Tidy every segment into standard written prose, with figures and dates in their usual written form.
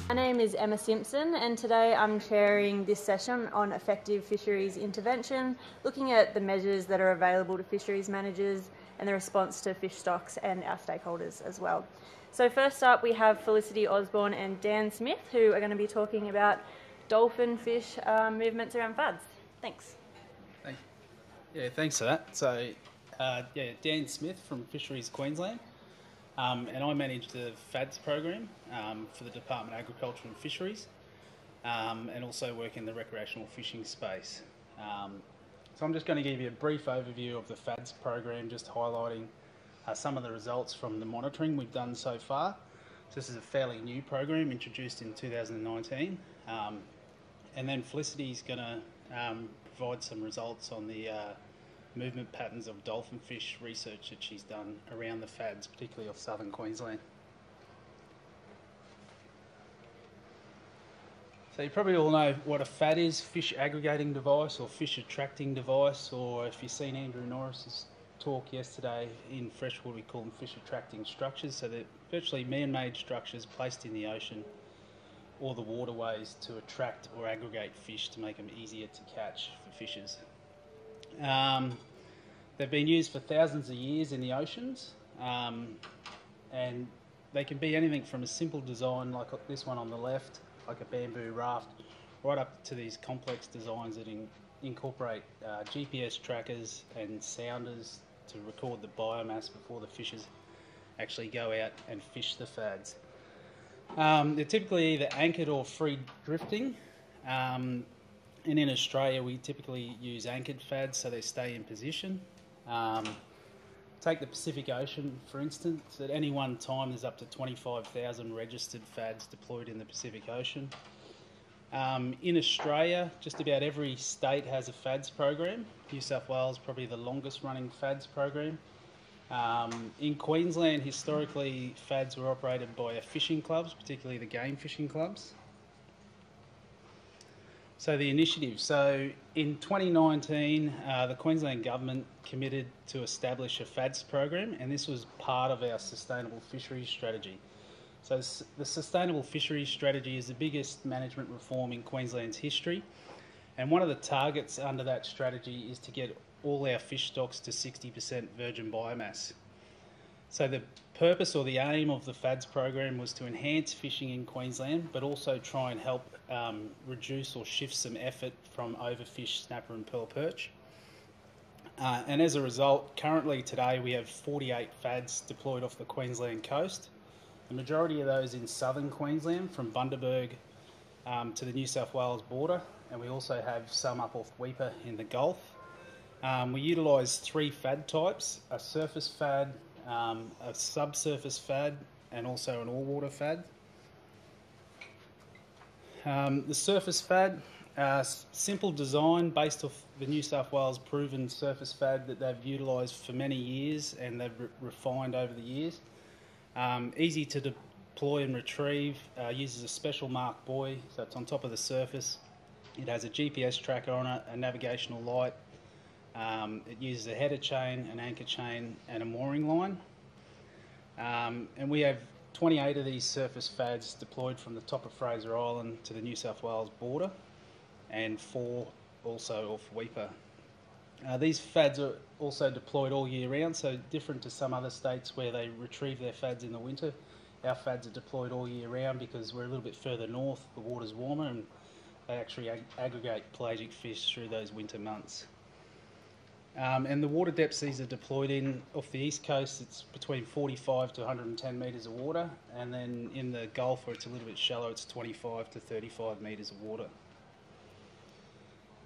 My name is Emma Simpson, and today I'm chairing this session on effective fisheries intervention, looking at the measures that are available to fisheries managers and the response to fish stocks and our stakeholders as well. So first up we have Felicity Osborne and Dan Smith, who are going to be talking about dolphinfish movements around FADs. Thanks. Yeah, thanks for that. So, Dan Smith from Fisheries Queensland, and I manage the FADS program for the Department of Agriculture and Fisheries, and also work in the recreational fishing space. So I'm just going to give you a brief overview of the FADS program, just highlighting some of the results from the monitoring we've done so far. So this is a fairly new program introduced in 2019, and then Felicity's going to provide some results on the movement patterns of dolphinfish research that she's done around the FADs, particularly off southern Queensland. So you probably all know what a FAD is, fish aggregating device or fish attracting device, or if you've seen Andrew Norris's talk yesterday, in freshwater we call them fish attracting structures. So they're virtually man-made structures placed in the ocean or the waterways to attract or aggregate fish to make them easier to catch for fishers. They've been used for thousands of years in the oceans, and they can be anything from a simple design like this one on the left, like a bamboo raft, right up to these complex designs that incorporate GPS trackers and sounders to record the biomass before the fishers actually go out and fish the FADs. They're typically either anchored or free drifting. And in Australia, we typically use anchored FADs so they stay in position. Take the Pacific Ocean, for instance. At any one time, there's up to 25,000 registered FADs deployed in the Pacific Ocean. In Australia, just about every state has a FADS program. New South Wales probably the longest running FADS program. In Queensland, historically, FADs were operated by our fishing clubs, particularly the game fishing clubs. So the initiative. So in 2019, the Queensland Government committed to establish a FADS program, and this was part of our Sustainable Fisheries Strategy. So the Sustainable Fisheries Strategy is the biggest management reform in Queensland's history, and one of the targets under that strategy is to get all our fish stocks to 60% virgin biomass. So the purpose or the aim of the FADS program was to enhance fishing in Queensland, but also try and help reduce or shift some effort from overfished snapper and pearl perch. And as a result, currently today we have 48 FADs deployed off the Queensland coast. The majority of those in southern Queensland, from Bundaberg to the New South Wales border, and we also have some up off Weipa in the Gulf. We utilise 3 FAD types: a surface FAD, a subsurface FAD, and also an all-water FAD. The surface FAD, simple design based off the New South Wales proven surface FAD that they've utilised for many years and they've refined over the years. Easy to deploy and retrieve, uses a special marked buoy, so it's on top of the surface. It has a GPS tracker on it, a navigational light. It uses a header chain, an anchor chain, and a mooring line. And we have 28 of these surface FADs deployed from the top of Fraser Island to the New South Wales border, and 4 also off Weipa. These FADs are also deployed all year round, so different to some other states where they retrieve their FADs in the winter. Our FADs are deployed all year round because we're a little bit further north, the water's warmer, and they actually aggregate pelagic fish through those winter months. And the water depths these are deployed in off the east coast, it's between 45 to 110 metres of water, and then in the Gulf where it's a little bit shallow, it's 25 to 35 metres of water.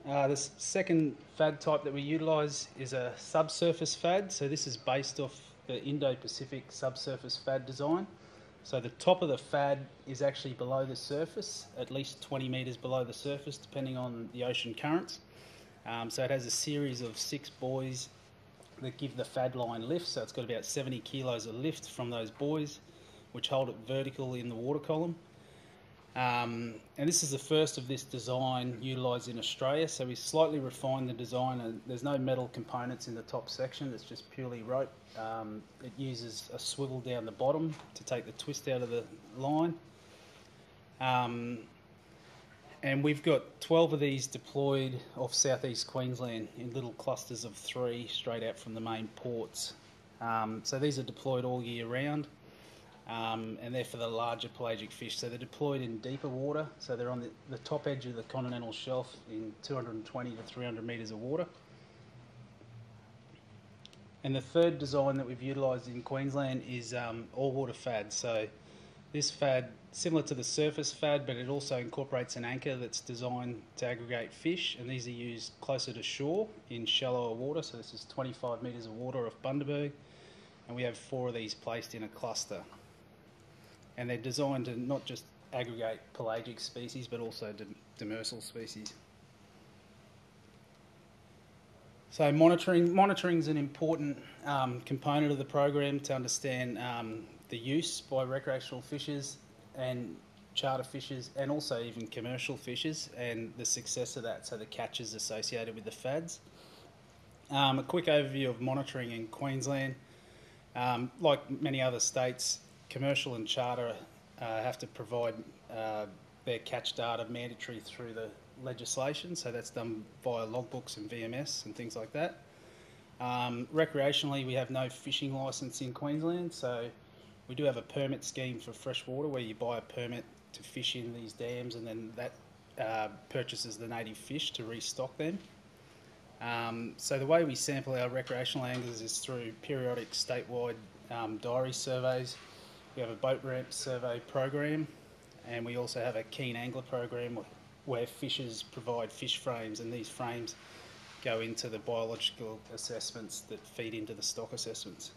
The second FAD type that we utilise is a subsurface FAD. So this is based off the Indo-Pacific subsurface FAD design. So the top of the FAD is actually below the surface, at least 20 metres below the surface, depending on the ocean currents. So it has a series of 6 buoys that give the FAD line lift. So it's got about 70 kilos of lift from those buoys, which hold it vertical in the water column. And this is the first of this design utilised in Australia. So we slightly refined the design, and there's no metal components in the top section. It's just purely rope. It uses a swivel down the bottom to take the twist out of the line. And we've got 12 of these deployed off southeast Queensland in little clusters of 3 straight out from the main ports. So these are deployed all year round, and they're for the larger pelagic fish. So they're deployed in deeper water, so they're on the top edge of the continental shelf in 220 to 300 metres of water. And the third design that we've utilised in Queensland is all-water fad. So this fad, similar to the surface fad, but it also incorporates an anchor that's designed to aggregate fish, and these are used closer to shore in shallower water. So this is 25 metres of water off Bundaberg, and we have 4 of these placed in a cluster. And they're designed to not just aggregate pelagic species, but also demersal species. So monitoring is an important component of the program to understand the use by recreational fishers and charter fishers, and also even commercial fishers, and the success of that, so the catches associated with the fads. A quick overview of monitoring in Queensland. Like many other states, commercial and charter have to provide their catch data mandatory through the legislation, so that's done via logbooks and VMS and things like that. Recreationally, we have no fishing licence in Queensland, so we do have a permit scheme for freshwater where you buy a permit to fish in these dams, and then that purchases the native fish to restock them. So the way we sample our recreational anglers is through periodic statewide diary surveys. We have a boat ramp survey program, and we also have a keen angler program where fishers provide fish frames, and these frames go into the biological assessments that feed into the stock assessments.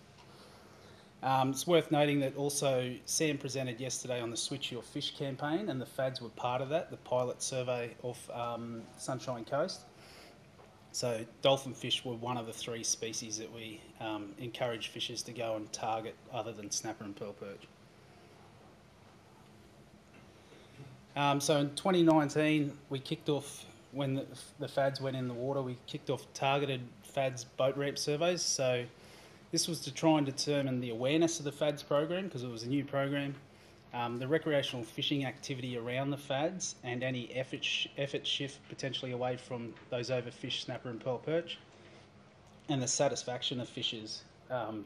It's worth noting that also Sam presented yesterday on the Switch Your Fish campaign, and the fads were part of that, the pilot survey off Sunshine Coast. So dolphinfish were one of the 3 species that we encourage fishers to go and target other than snapper and pearl perch. So in 2019, we kicked off, when the fads went in the water, we kicked off targeted fads boat ramp surveys. So this was to try and determine the awareness of the fads program, because it was a new program, the recreational fishing activity around the fads, and any effort shift potentially away from those overfished snapper and pearl perch, and the satisfaction of fishers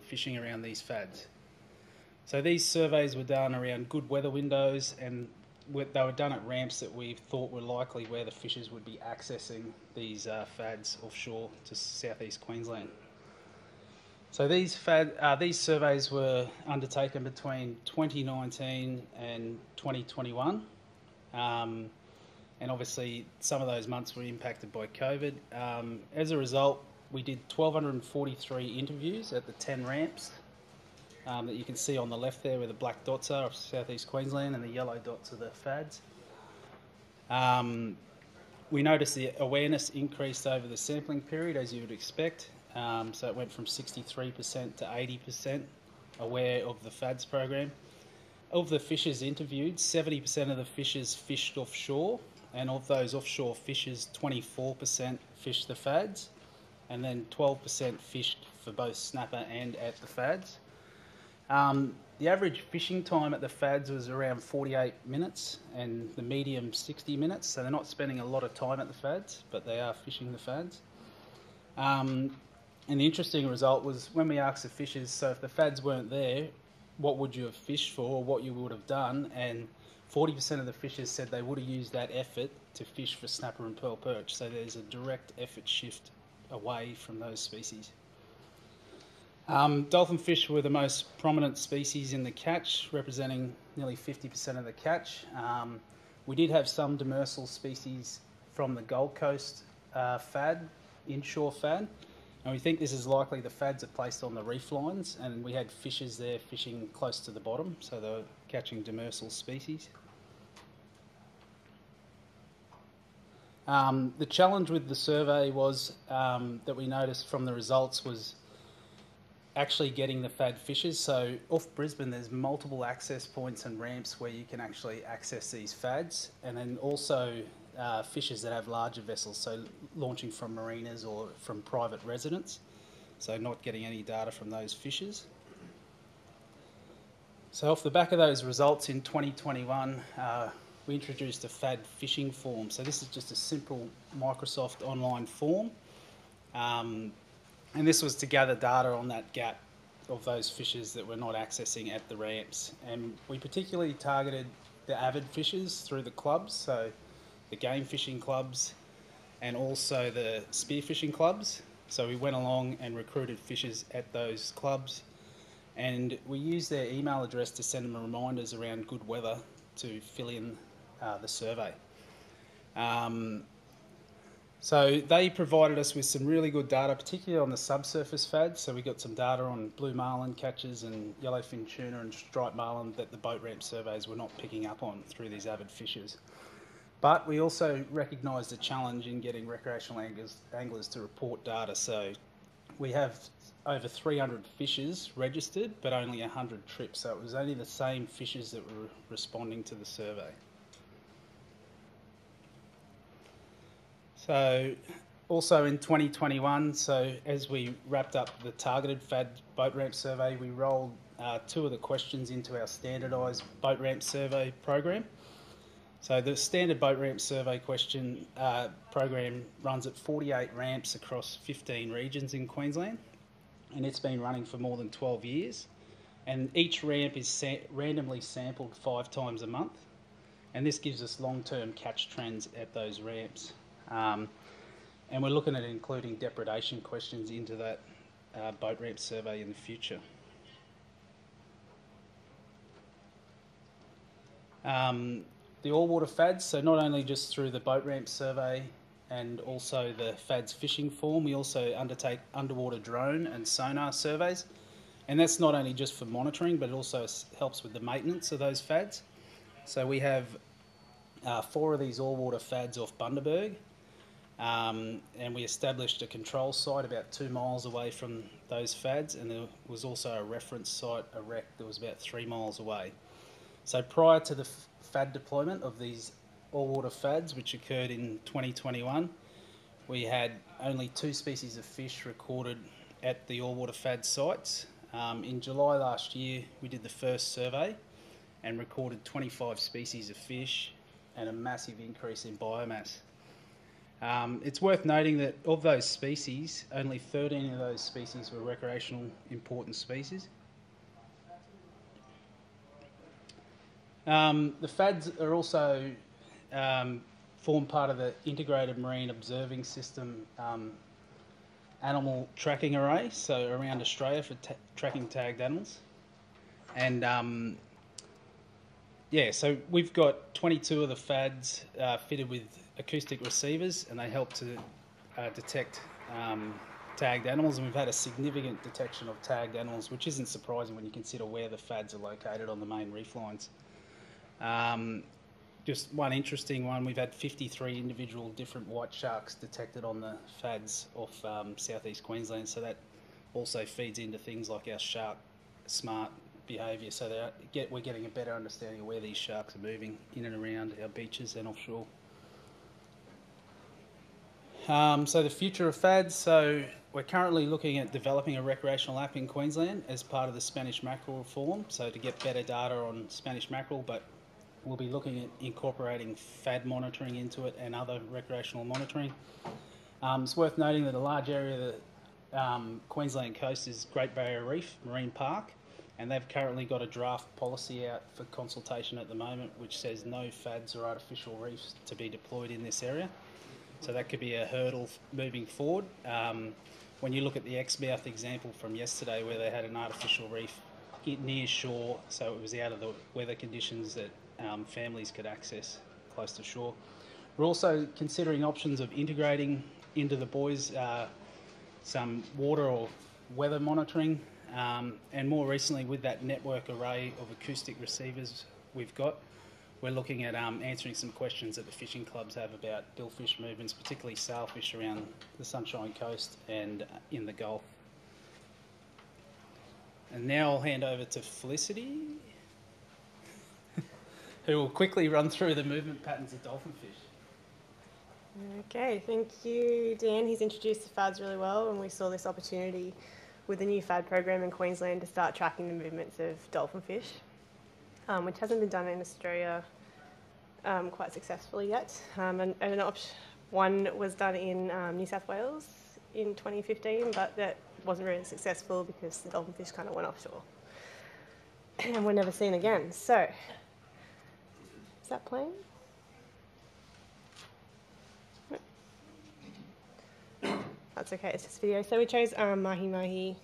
fishing around these fads. So these surveys were done around good weather windows, and they were done at ramps that we thought were likely where the fishers would be accessing these fads offshore to southeast Queensland. So these surveys were undertaken between 2019 and 2021, and obviously some of those months were impacted by COVID. As a result, we did 1,243 interviews at the 10 ramps that you can see on the left there, where the black dots are of southeast Queensland and the yellow dots are the fads. We noticed the awareness increased over the sampling period, as you would expect. So it went from 63% to 80% aware of the fads program. Of the fishers interviewed, 70% of the fishers fished offshore, and of those offshore fishers, 24% fished the fads, and then 12% fished for both snapper and at the fads. The average fishing time at the fads was around 48 minutes, and the medium 60 minutes, so they're not spending a lot of time at the fads, but they are fishing the fads. And the interesting result was when we asked the fishers, so if the fads weren't there, what would you have fished for, or what you would have done? And 40% of the fishers said they would have used that effort to fish for snapper and pearl perch, so there's a direct effort shift away from those species. Dolphinfish were the most prominent species in the catch, representing nearly 50% of the catch. We did have some demersal species from the Gold Coast fad, inshore fad, and we think this is likely the fads are placed on the reef lines, and we had fishers there fishing close to the bottom, so they were catching demersal species. The challenge with the survey was that we noticed from the results was actually getting the fad fishers. So off Brisbane there's multiple access points and ramps where you can actually access these fads, and then also fishers that have larger vessels, so launching from marinas or from private residents, so not getting any data from those fishers. So off the back of those results in 2021, we introduced a FAD fishing form. So this is just a simple Microsoft online form. And this was to gather data on that gap of those fishes that we're not accessing at the ramps. And we particularly targeted the avid fishers through the clubs, so the game fishing clubs and also the spearfishing clubs. So we went along and recruited fishers at those clubs, and we used their email address to send them reminders around good weather to fill in the survey. So they provided us with some really good data, particularly on the subsurface FAD. So we got some data on blue marlin catches and yellowfin tuna and striped marlin that the boat ramp surveys were not picking up on through these avid fishers. But we also recognised a challenge in getting recreational anglers to report data. So we have over 300 fishers registered, but only 100 trips. So it was only the same fishers that were responding to the survey. So also in 2021, so as we wrapped up the targeted FAD boat ramp survey, we rolled 2 of the questions into our standardised boat ramp survey program. So the standard boat ramp survey question program runs at 48 ramps across 15 regions in Queensland, and it's been running for more than 12 years. And each ramp is randomly sampled 5 times a month, and this gives us long-term catch trends at those ramps. And we're looking at including depredation questions into that boat ramp survey in the future. The all-water FADs, so not only just through the boat ramp survey and also the FADs fishing form, we also undertake underwater drone and sonar surveys. And that's not only just for monitoring, but it also helps with the maintenance of those FADs. So we have 4 of these all-water FADs off Bundaberg. And we established a control site about 2 miles away from those FADs, and there was also a reference site, a wreck, that was about 3 miles away. So prior to the FAD deployment of these all-water FADs, which occurred in 2021, we had only 2 species of fish recorded at the all-water FAD sites. In July last year, we did the first survey and recorded 25 species of fish and a massive increase in biomass. It's worth noting that of those species, only 13 of those species were recreational important species. The FADs are also form part of the integrated marine observing system animal tracking array, so around Australia for tracking tagged animals. And yeah, so we've got 22 of the FADs fitted with acoustic receivers, and they help to detect tagged animals, and we've had a significant detection of tagged animals, which isn't surprising when you consider where the FADs are located on the main reef lines. Just one interesting one, we've had 53 individual different white sharks detected on the FADs off southeast Queensland, so that also feeds into things like our shark smart behaviour, so we're getting a better understanding of where these sharks are moving in and around our beaches and offshore. So the future of FADs, so we're currently looking at developing a recreational app in Queensland as part of the Spanish mackerel reform, so to get better data on Spanish mackerel, but we'll be looking at incorporating FAD monitoring into it and other recreational monitoring. It's worth noting that a large area of the Queensland coast is Great Barrier Reef Marine Park, and they've currently got a draft policy out for consultation at the moment which says no FADs or artificial reefs to be deployed in this area. So that could be a hurdle moving forward. When you look at the Exmouth example from yesterday, where they had an artificial reef near shore, so it was out of the weather conditions that families could access close to shore. We're also considering options of integrating into the buoys some water or weather monitoring, and more recently with that network array of acoustic receivers we've got, we're looking at answering some questions that the fishing clubs have about billfish movements, particularly sailfish around the Sunshine Coast and in the Gulf. And now I'll hand over to Felicity, who will quickly run through the movement patterns of dolphinfish. Okay, thank you, Dan. He's introduced the FADs really well, and we saw this opportunity with the new FAD program in Queensland to start tracking the movements of dolphinfish, which hasn't been done in Australia quite successfully yet. One was done in New South Wales in 2015, but that wasn't really successful because the dolphinfish kind of went offshore and were never seen again. So, is that playing? No. That's okay, it's just video. So we chose mahi-mahi.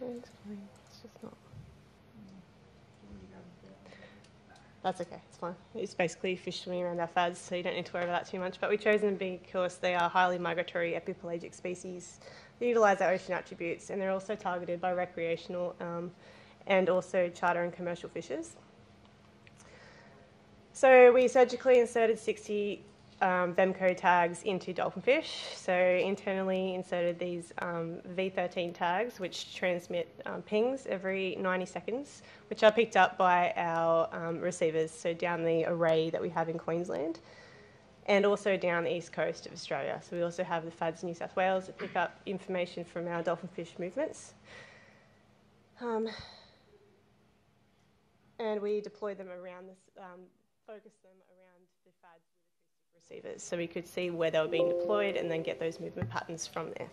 It's just not. That's okay, it's fine. It's basically fish swimming around our fads, so you don't need to worry about that too much. But we chose them because they are highly migratory epipelagic species. They utilise our ocean attributes, and they're also targeted by recreational and also charter and commercial fishers. So we surgically inserted 60 VEMCO tags into dolphinfish. So internally inserted these V13 tags, which transmit pings every 90 seconds, which are picked up by our receivers, so down the array that we have in Queensland, and also down the east coast of Australia. So we also have the FADs in New South Wales that pick up information from our dolphinfish movements. And we deploy them around this, focus them around the FADs with acoustic receivers, so we could see where they were being deployed and then get those movement patterns from there.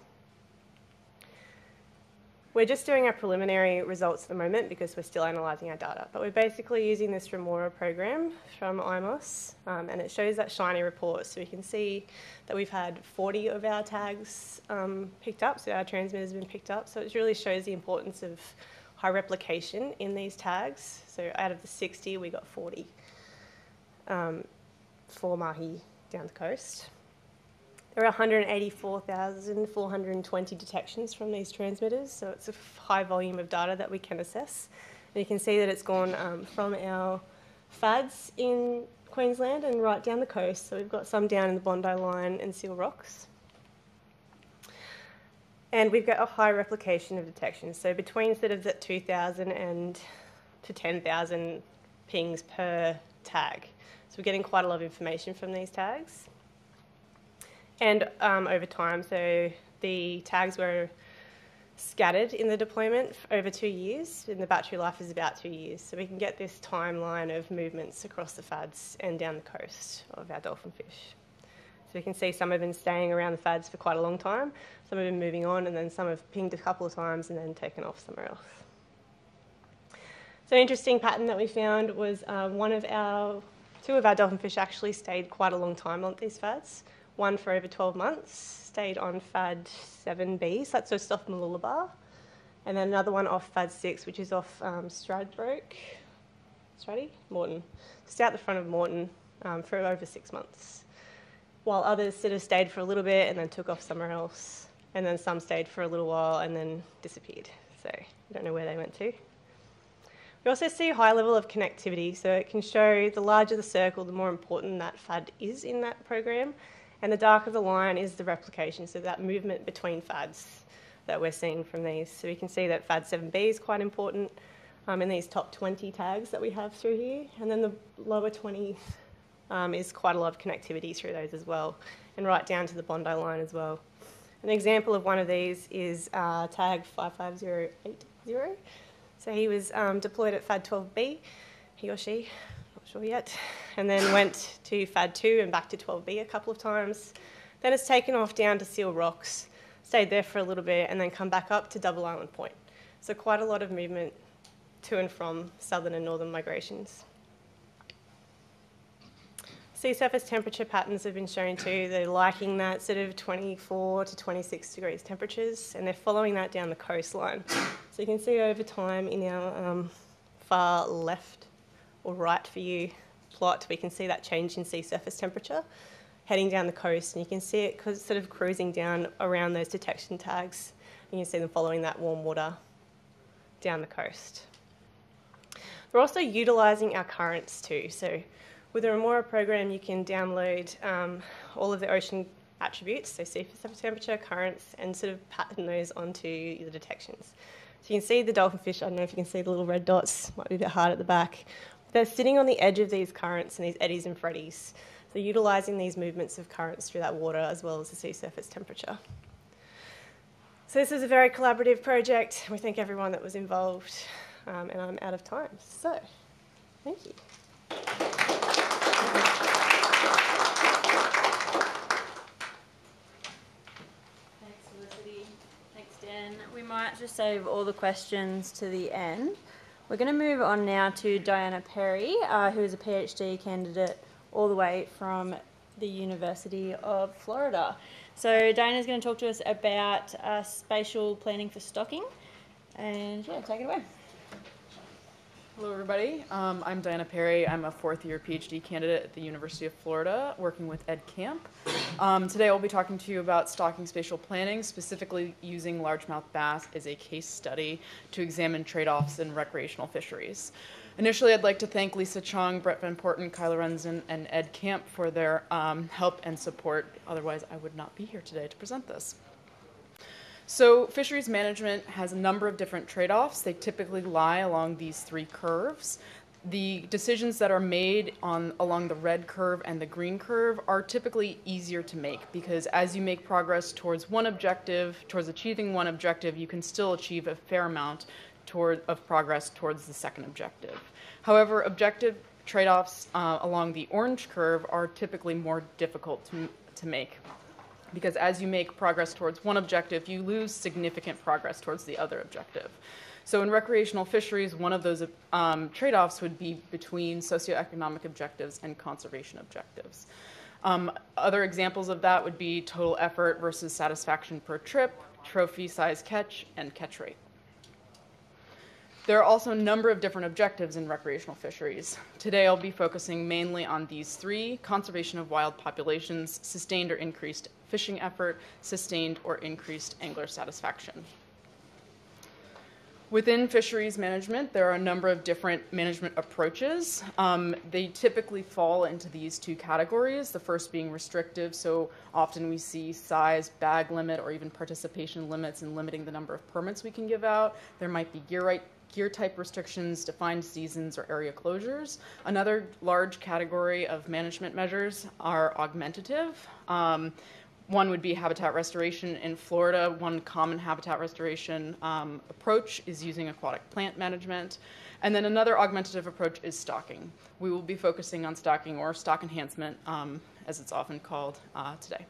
We're just doing our preliminary results at the moment because we're still analysing our data, but we're basically using this Remora program from IMOS, and it shows that shiny report, so we can see that we've had 40 of our tags picked up, so our transmitter's been picked up, so it really shows the importance of high replication in these tags. So out of the 60, we got 40 for mahi down the coast. There are 184,420 detections from these transmitters, so it's a high volume of data that we can assess. And you can see that it's gone from our FADs in Queensland and right down the coast, so we've got some down in the Bondi Line and Seal Rocks. And we've got a high replication of detections, so between sort of that 2,000 and to 10,000 pings per tag. So we're getting quite a lot of information from these tags. And over time, so the tags were scattered in the deployment for over 2 years, and the battery life is about 2 years. So we can get this timeline of movements across the FADs and down the coast of our dolphinfish. So you can see some have been staying around the FADs for quite a long time, some have been moving on, and then some have pinged a couple of times and then taken off somewhere else. So an interesting pattern that we found was two of our dolphinfish actually stayed quite a long time on these FADs. One for over 12 months, stayed on FAD 7B, so that's just off Mooloolaba, and then another one off FAD 6, which is off Moreton, just out the front of Moreton for over 6 months, while others sort of stayed for a little bit and then took off somewhere else, and then some stayed for a little while and then disappeared, so I don't know where they went to. We also see a high level of connectivity, so it can show the larger the circle, the more important that FAD is in that program, and the darker the line is the replication, so that movement between FADs that we're seeing from these. So we can see that FAD 7B is quite important in these top 20 tags that we have through here, and then the lower 20 is quite a lot of connectivity through those as well, and right down to the Bondi Line as well. An example of one of these is tag 55080. So he was deployed at FAD 12B, he or she, not sure yet, and then went to FAD 2 and back to 12B a couple of times. Then it's taken off down to Seal Rocks, stayed there for a little bit, and then come back up to Double Island Point. So quite a lot of movement to and from southern and northern migrations. Sea surface temperature patterns have been shown too. They're liking that sort of 24 to 26 degrees temperatures, and they're following that down the coastline. So you can see over time in our far left or right for you plot, we can see that change in sea surface temperature heading down the coast, and you can see it sort of cruising down around those detection tags. You can see them following that warm water down the coast. We're also utilising our currents too. So with the Remora program, you can download all of the ocean attributes, so sea surface temperature, currents, and sort of pattern those onto the detections. So you can see the dolphinfish, I don't know if you can see the little red dots, might be a bit hard at the back. They're sitting on the edge of these currents and these eddies and freddies. So utilising these movements of currents through that water as well as the sea surface temperature. So this is a very collaborative project. We thank everyone that was involved. and I'm out of time. So, thank you. Thanks, Felicity. Thanks, Dan. We might just save all the questions to the end. We're going to move on now to Diana Perry, who is a PhD candidate all the way from the University of Florida. So Diana's going to talk to us about spatial planning for stocking. And yeah, take it away. Hello, everybody. I'm Diana Perry. I'm a fourth-year PhD candidate at the University of Florida, working with Ed Camp. Today, I'll be talking to you about stocking spatial planning, specifically using largemouth bass as a case study to examine trade-offs in recreational fisheries. Initially, I'd like to thank Lisa Chong, Brett Van Porten, Kyla Renzen, and Ed Camp for their help and support. Otherwise, I would not be here today to present this. So fisheries management has a number of different trade-offs. They typically lie along these three curves. The decisions that are made along the red curve and the green curve are typically easier to make because as you make progress towards achieving one objective, you can still achieve a fair amount of progress towards the second objective. However, objective trade-offs along the orange curve are typically more difficult to make, because as you make progress towards one objective, you lose significant progress towards the other objective. So in recreational fisheries, one of those trade-offs would be between socioeconomic objectives and conservation objectives. Other examples of that would be total effort versus satisfaction per trip, trophy size catch, and catch rate. There are also a number of different objectives in recreational fisheries. Today I'll be focusing mainly on these three: conservation of wild populations, sustained or increased fishing effort, sustained or increased angler satisfaction. Within fisheries management, there are a number of different management approaches. They typically fall into these two categories, the first being restrictive, so often we see size, bag limit, or even participation limits in limiting the number of permits we can give out. There might be gear type restrictions, defined seasons, or area closures. Another large category of management measures are augmentative. One would be habitat restoration. In Florida, one common habitat restoration approach is using aquatic plant management. And then another augmentative approach is stocking. We will be focusing on stocking, or stock enhancement, as it's often called today.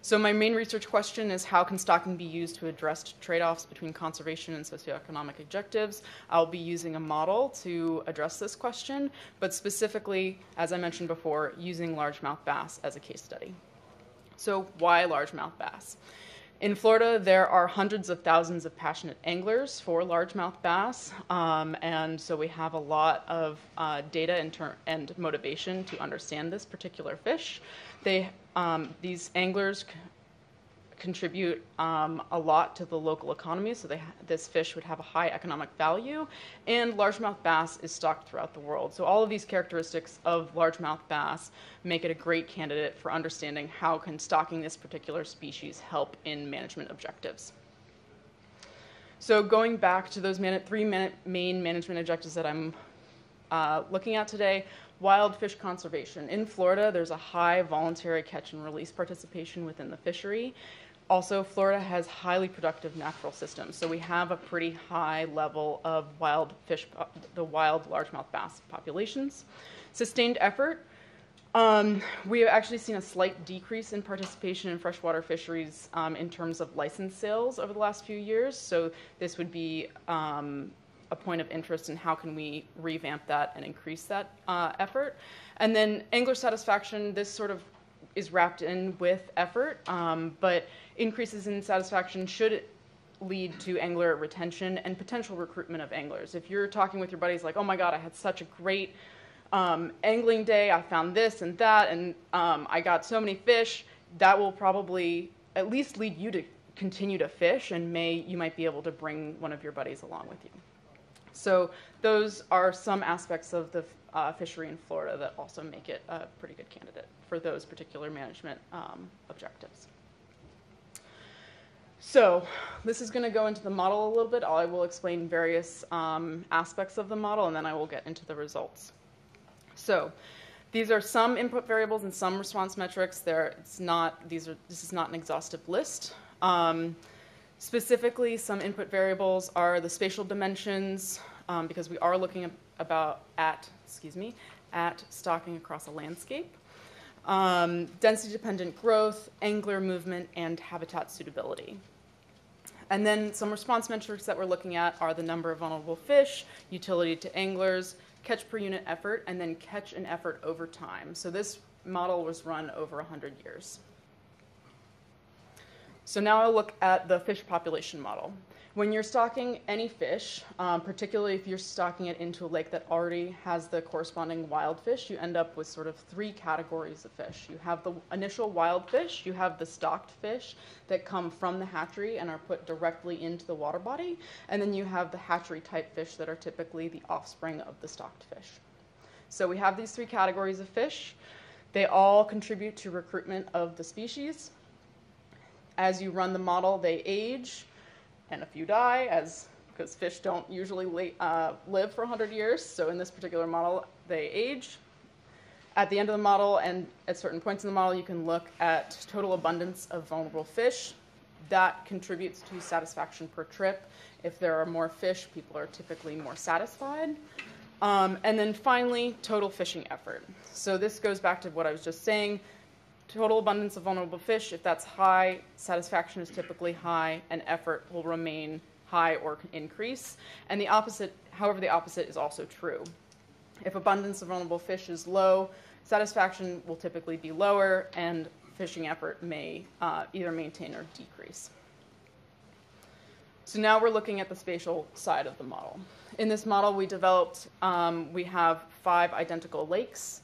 So my main research question is, how can stocking be used to address trade-offs between conservation and socioeconomic objectives? I'll be using a model to address this question, but specifically, as I mentioned before, using largemouth bass as a case study. So why largemouth bass? In Florida, there are hundreds of thousands of passionate anglers for largemouth bass, and so we have a lot of data and motivation to understand this particular fish. These anglers contribute a lot to the local economy, so this fish would have a high economic value, and largemouth bass is stocked throughout the world. So all of these characteristics of largemouth bass make it a great candidate for understanding how can stocking this particular species help in management objectives. So going back to those three main management objectives that I'm looking at today: wild fish conservation. In Florida, there's a high voluntary catch and release participation within the fishery. Also, Florida has highly productive natural systems, so we have a pretty high level of wild fish, the wild largemouth bass populations. Sustained effort. We have actually seen a slight decrease in participation in freshwater fisheries in terms of license sales over the last few years, so this would be a point of interest in how can we revamp that and increase that effort. And then angler satisfaction, this sort of is wrapped in with effort, but increases in satisfaction should lead to angler retention and potential recruitment of anglers. If you're talking with your buddies like, oh my God, I had such a great angling day, I found this and that, and I got so many fish, that will probably at least lead you to continue to fish, and you might be able to bring one of your buddies along with you. So those are some aspects of the fishery in Florida that also make it a pretty good candidate for those particular management objectives. So this is going to go into the model a little bit. I will explain various aspects of the model, and then I will get into the results. So these are some input variables and some response metrics. This is not an exhaustive list. Specifically, some input variables are the spatial dimensions, because we are looking at stocking across a landscape, density-dependent growth, angler movement, and habitat suitability. And then some response metrics that we're looking at are the number of vulnerable fish, utility to anglers, catch per unit effort, and then catch and effort over time. So this model was run over 100 years. So now I'll look at the fish population model. When you're stocking any fish, particularly if you're stocking it into a lake that already has the corresponding wild fish, you end up with sort of 3 categories of fish. You have the initial wild fish, you have the stocked fish that come from the hatchery and are put directly into the water body, and then you have the hatchery type fish that are typically the offspring of the stocked fish. So we have these 3 categories of fish. They all contribute to recruitment of the species. As you run the model, they age, and a few die, because fish don't usually live for 100 years. So in this particular model, they age. At the end of the model and at certain points in the model, you can look at total abundance of vulnerable fish. That contributes to satisfaction per trip. If there are more fish, people are typically more satisfied. And then finally, total fishing effort. So this goes back to what I was just saying. Total abundance of vulnerable fish, if that's high, satisfaction is typically high, and effort will remain high or increase. And the opposite, however, the opposite is also true. If abundance of vulnerable fish is low, satisfaction will typically be lower, and fishing effort may either maintain or decrease. So now we're looking at the spatial side of the model. In this model we developed, we have 5 identical lakes.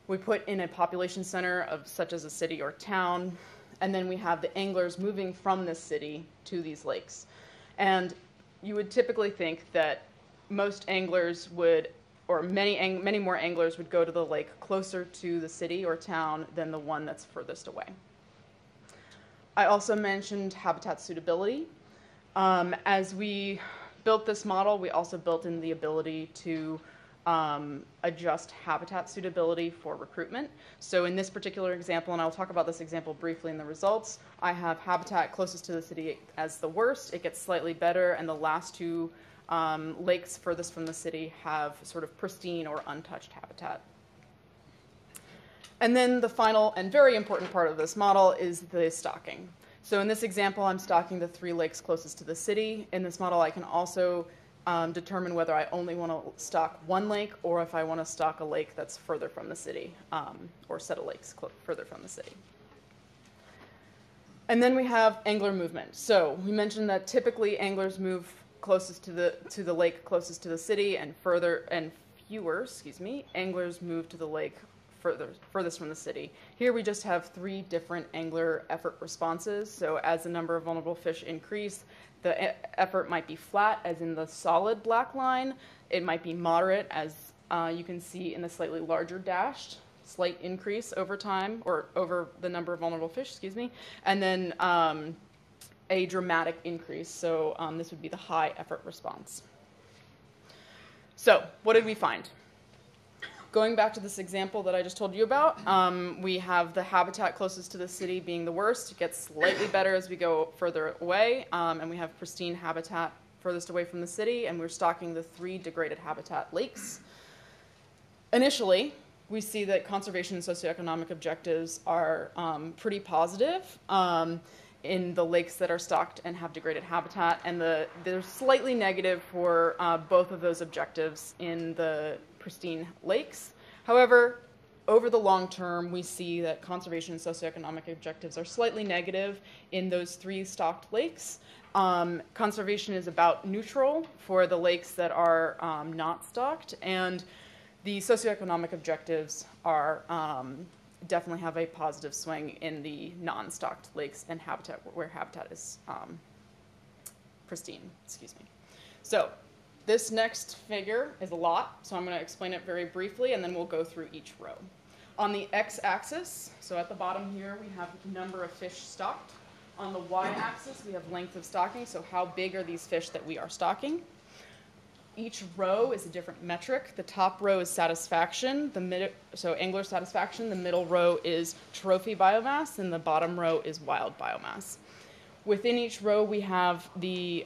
We put in a population center of such as a city or town, and then we have the anglers moving from this city to these lakes. And you would typically think that most anglers would, or many more anglers would go to the lake closer to the city or town than the one that's furthest away. I also mentioned habitat suitability. As we built this model, we also built in the ability to adjust habitat suitability for recruitment. So in this particular example, and I'll talk about this example briefly in the results, I have habitat closest to the city as the worst. It gets slightly better, and the last 2 lakes furthest from the city have sort of pristine or untouched habitat. And then the final and very important part of this model is the stocking. So in this example, I'm stocking the 3 lakes closest to the city. In this model, I can also determine whether I only want to stock 1 lake or if I want to stock a lake that's further from the city, or set of lakes further from the city. And then we have angler movement. So we mentioned that typically anglers move closest to the lake closest to the city, and fewer anglers move to the lake furthest from the city. Here we just have 3 different angler effort responses. So as the number of vulnerable fish increase, the effort might be flat, as in the solid black line. It might be moderate, as you can see in the slightly larger dashed, slight increase over time, or over the number of vulnerable fish, and then a dramatic increase. So this would be the high effort response. So what did we find? Going back to this example that I just told you about, we have the habitat closest to the city being the worst. It gets slightly better as we go further away, and we have pristine habitat furthest away from the city, and we're stocking the 3 degraded habitat lakes. Initially, we see that conservation and socioeconomic objectives are pretty positive in the lakes that are stocked and have degraded habitat, and they're slightly negative for both of those objectives in the pristine lakes. However, over the long term, we see that conservation and socioeconomic objectives are slightly negative in those 3 stocked lakes. Conservation is about neutral for the lakes that are not stocked, and the socioeconomic objectives are definitely have a positive swing in the non-stocked lakes and habitat where habitat is pristine. So this next figure is a lot, so I'm going to explain it very briefly, and then we'll go through each row. On the x-axis, so at the bottom here, we have number of fish stocked. On the y-axis, we have length of stocking, so how big are these fish that we are stocking. Each row is a different metric. The top row is satisfaction, so angler satisfaction. The middle row is trophy biomass, and the bottom row is wild biomass. Within each row, we have the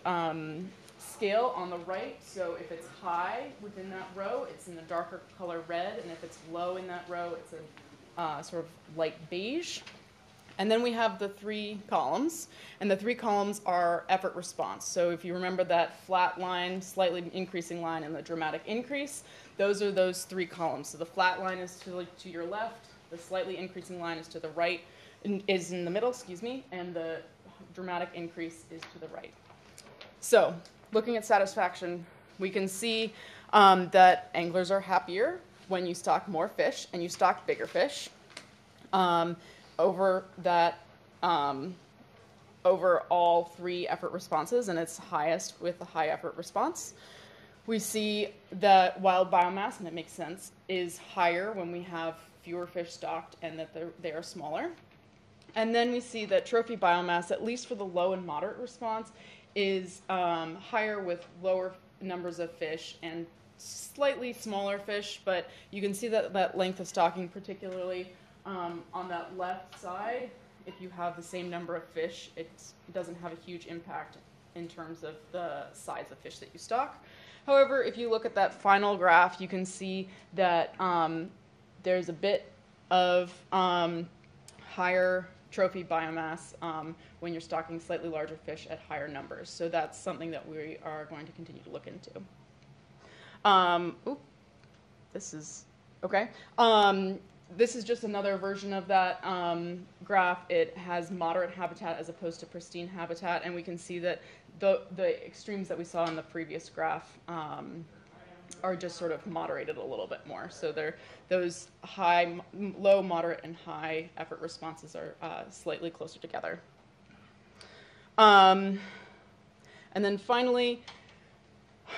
scale on the right. So if it's high within that row, it's in the darker color red, and if it's low in that row, it's a sort of light beige. And then we have the 3 columns, and the 3 columns are effort response. So if you remember that flat line, slightly increasing line, and the dramatic increase, those are those 3 columns. So the flat line is to your left, the slightly increasing line is to the right, is in the middle, excuse me, and the dramatic increase is to the right. So looking at satisfaction, we can see that anglers are happier when you stock more fish and you stock bigger fish. Over all 3 effort responses, and it's highest with the high effort response. We see that wild biomass, and it makes sense, is higher when we have fewer fish stocked and that they are smaller. And then we see that trophy biomass, at least for the low and moderate response, is higher with lower numbers of fish and slightly smaller fish, but you can see that length of stocking, particularly on that left side, if you have the same number of fish, it doesn't have a huge impact in terms of the size of fish that you stock. However, if you look at that final graph, you can see that there's a bit of higher trophy biomass when you're stocking slightly larger fish at higher numbers. So that's something that we are going to continue to look into. This is okay. This is just another version of that graph. It has moderate habitat as opposed to pristine habitat, and we can see that the extremes that we saw in the previous graph are just sort of moderated a little bit more. So those low, moderate, and high effort responses are slightly closer together. And then finally,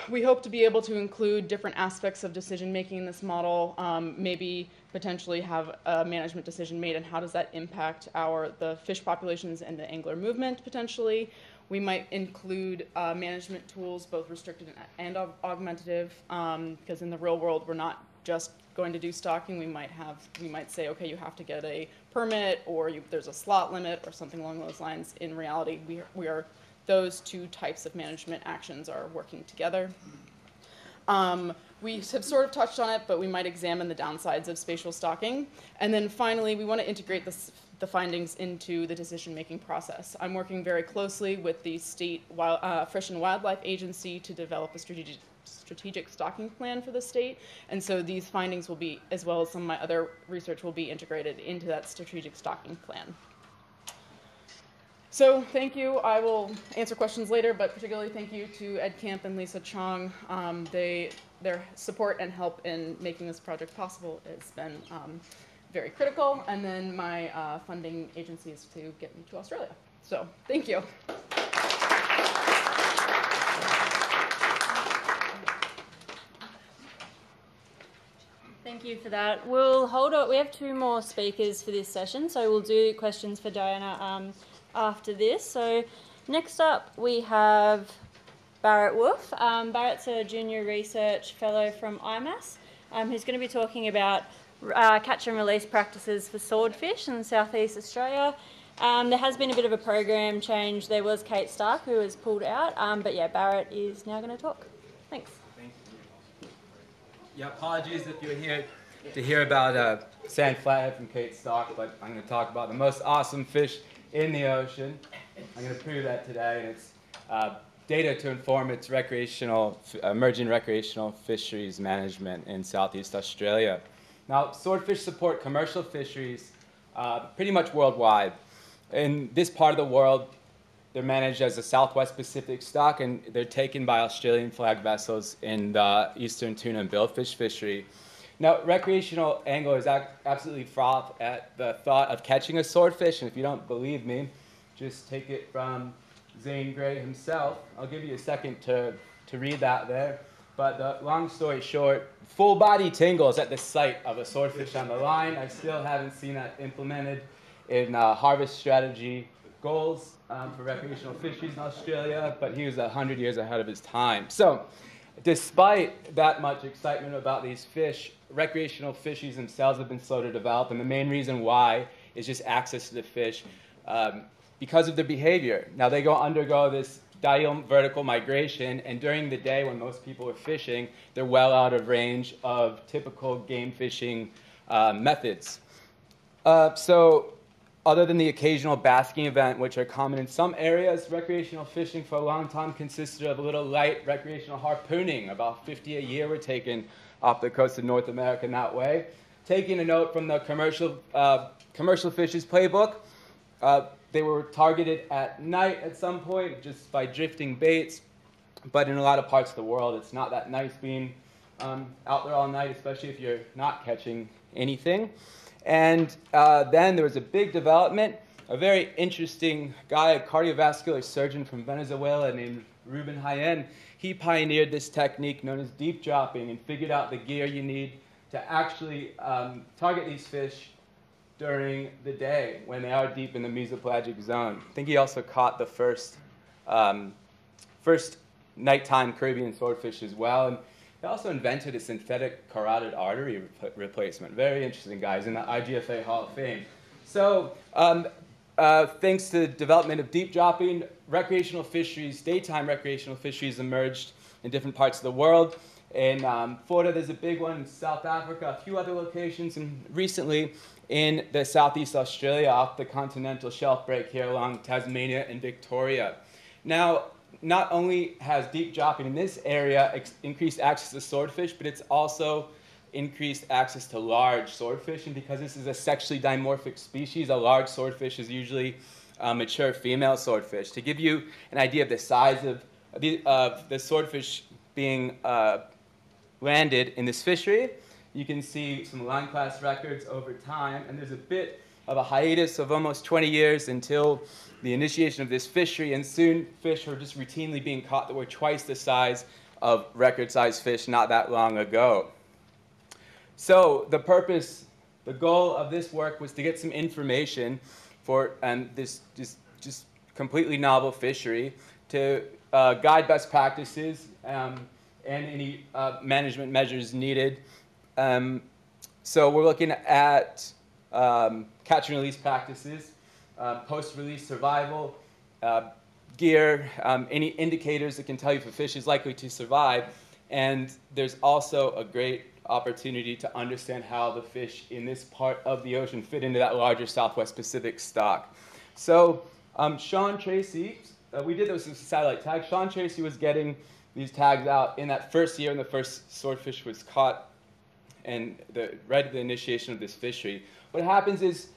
we hope to be able to include different aspects of decision making in this model, maybe potentially have a management decision made, and how does that impact the fish populations and the angler movement potentially. We might include management tools, both restricted and augmentative, because in the real world we're not just going to do stocking. We might say, okay, you have to get a permit, or there's a slot limit, or something along those lines. In reality, those 2 types of management actions are working together. We have sort of touched on it, but we might examine the downsides of spatial stocking. And then finally, we want to integrate the findings into the decision-making process. I'm working very closely with the State Fish and Wildlife Agency to develop a strategic stocking plan for the state. And so these findings will be, as well as some of my other research, will be integrated into that strategic stocking plan. So thank you. I will answer questions later, but particularly thank you to Ed Camp and Lisa Chong. Their support and help in making this project possible has been very critical. And then my funding agency is to get me to Australia. So thank you. Thank you for that. We'll hold on. We have 2 more speakers for this session, so we'll do questions for Diana after this. So next up we have Barrett Wolfe. Barrett's a junior research fellow from IMAS, who's going to be talking about catch and release practices for swordfish in southeast Australia. There has been a bit of a program change. There was Kate Stark who was pulled out, but yeah, Barrett is now going to talk. Thanks. Thank you. Yeah, apologies if you're here to hear about sand flathead from Kate Stark, but I'm going to talk about the most awesome fish in the ocean. I'm going to prove that today, and it's data to inform its emerging recreational fisheries management in Southeast Australia. Now, swordfish support commercial fisheries pretty much worldwide. In this part of the world, they're managed as a Southwest Pacific stock, and they're taken by Australian flag vessels in the eastern tuna and billfish fishery. Now, recreational anglers absolutely froth at the thought of catching a swordfish, and if you don't believe me, just take it from Zane Grey himself. I'll give you a second to read that there. But the long story short, full body tingles at the sight of a swordfish on the line. I still haven't seen that implemented in harvest strategy goals for recreational fisheries in Australia, but he was 100 years ahead of his time. So, despite that much excitement about these fish, recreational fisheries themselves have been slow to develop, and the main reason why is just access to the fish. because of their behavior. Now they undergo this diel vertical migration, and during the day when most people are fishing, they're well out of range of typical game fishing methods. So other than the occasional basking event, which are common in some areas, recreational fishing for a long time consisted of a little light recreational harpooning. About 50 a year were taken off the coast of North America in that way. Taking a note from the commercial fishes playbook, they were targeted at night at some point just by drifting baits, but in a lot of parts of the world it's not that nice being out there all night, especially if you're not catching anything. And then there was a big development. A very interesting guy, a cardiovascular surgeon from Venezuela named Ruben Jaén, he pioneered this technique known as deep dropping and figured out the gear you need to actually target these fish during the day when they are deep in the mesopelagic zone. I think he also caught the first nighttime Caribbean swordfish as well. And he also invented a synthetic carotid artery replacement. Very interesting, guys, in the IGFA Hall of Fame. So thanks to the development of deep dropping, recreational fisheries, daytime recreational fisheries emerged in different parts of the world. In Florida, there's a big one. In South Africa, a few other locations, and recently in the Southeast Australia, off the continental shelf break here along Tasmania and Victoria. Now, not only has deep dropping in this area increased access to swordfish, but it's also increased access to large swordfish. And because this is a sexually dimorphic species, a large swordfish is usually a mature female swordfish. To give you an idea of the size of the swordfish being landed in this fishery, you can see some line class records over time, and there's a bit of a hiatus of almost 20 years until the initiation of this fishery, and soon fish were just routinely being caught that were twice the size of record-sized fish not that long ago. So the goal of this work was to get some information for this just completely novel fishery, to guide best practices and any management measures needed. So we're looking at catch and release practices, post-release survival, gear, any indicators that can tell you if a fish is likely to survive. And there's also a great opportunity to understand how the fish in this part of the ocean fit into that larger Southwest Pacific stock. So Sean Tracy, we did this with satellite tags. Sean Tracy was getting these tags out in that first year when the first swordfish was caught and right at the initiation of this fishery. What happens is,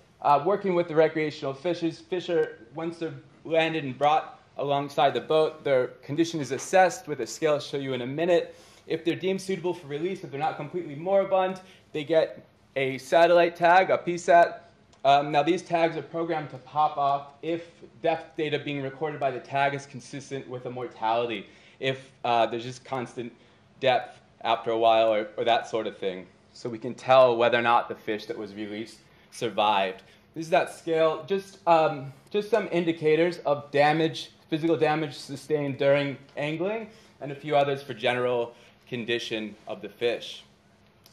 working with the recreational fishes, fish are, once they're landed and brought alongside the boat, their condition is assessed with a scale I'll show you in a minute. If they're deemed suitable for release, if they're not completely moribund, they get a satellite tag, a PSAT. Now these tags are programmed to pop off if depth data being recorded by the tag is consistent with a mortality, if there's just constant depth after a while or that sort of thing. So we can tell whether or not the fish that was released survived. This is that scale, just some indicators of damage, physical damage sustained during angling, and a few others for general condition of the fish.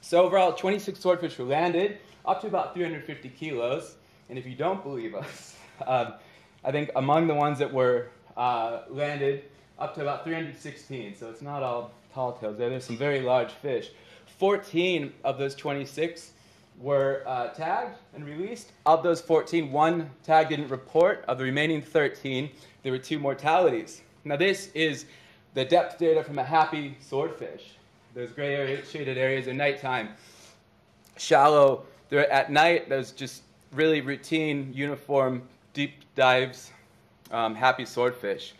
So overall, 26 swordfish were landed, up to about 350 kilos. And if you don't believe us, I think among the ones that were landed, up to about 316. So it's not all tall tales there. There's some very large fish. 14 of those 26 were tagged and released. Of those 14, one tag didn't report. Of the remaining 13, there were 2 mortalities. Now this is the depth data from a happy swordfish. Those gray shaded areas are nighttime. Shallow, they're at night. There's just really routine, uniform, deep dives, happy swordfish.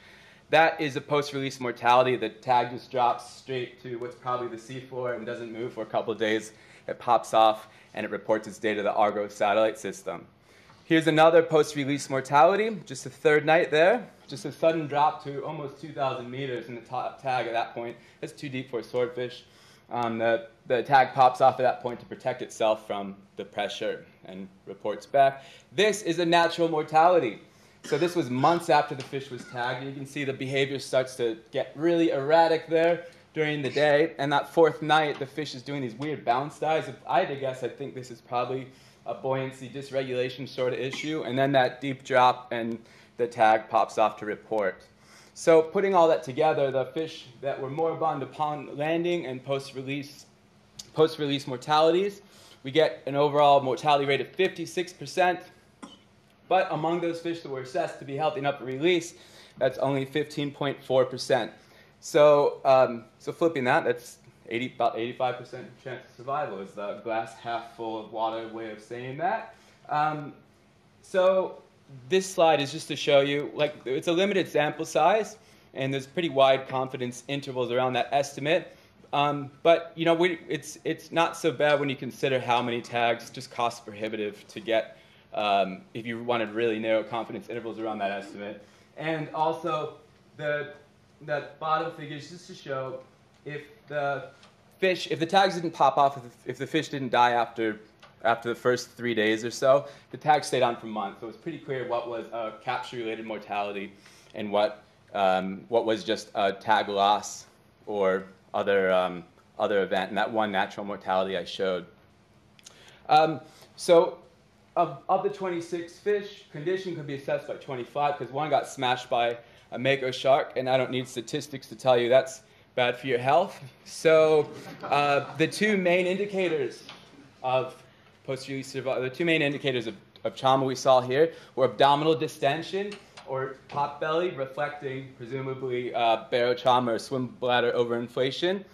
That is a post-release mortality. The tag just drops straight to what's probably the seafloor and doesn't move for a couple of days. It pops off and it reports its data to the Argo satellite system. Here's another post-release mortality, just the third night there. Just a sudden drop to almost 2,000 meters, and the top tag at that point is too deep for a swordfish. The tag pops off at that point to protect itself from the pressure and reports back. This is a natural mortality. So this was months after the fish was tagged, and you can see the behavior starts to get really erratic there during the day. And that fourth night, the fish is doing these weird bounce dives. If I had to guess, I think this is probably a buoyancy dysregulation sort of issue. And then that deep drop and the tag pops off to report. So putting all that together, the fish that were moribund upon landing and post-release mortalities, we get an overall mortality rate of 56%. But among those fish that were assessed to be healthy enough for release, that's only 15.4%. So, so flipping that, that's about 85% chance of survival is the glass half full of water way of saying that. So this slide is just to show you, like, it's a limited sample size, and there's pretty wide confidence intervals around that estimate. But you know, it's not so bad when you consider how many tags. Just cost prohibitive to get if you wanted really narrow confidence intervals around that estimate. And also the bottom figures just to show if the tags didn't pop off, if the fish didn't die after the first 3 days or so, the tag stayed on for months. So it was pretty clear what was a capture-related mortality and what was just a tag loss or other event, and that one natural mortality I showed. So of the 26 fish, condition could be assessed by 25 because one got smashed by a mako shark, and I don't need statistics to tell you that's bad for your health. So the two main indicators of post-release survival, the two main indicators of trauma we saw here were abdominal distension, or pot belly, reflecting presumably barotrauma or swim bladder overinflation,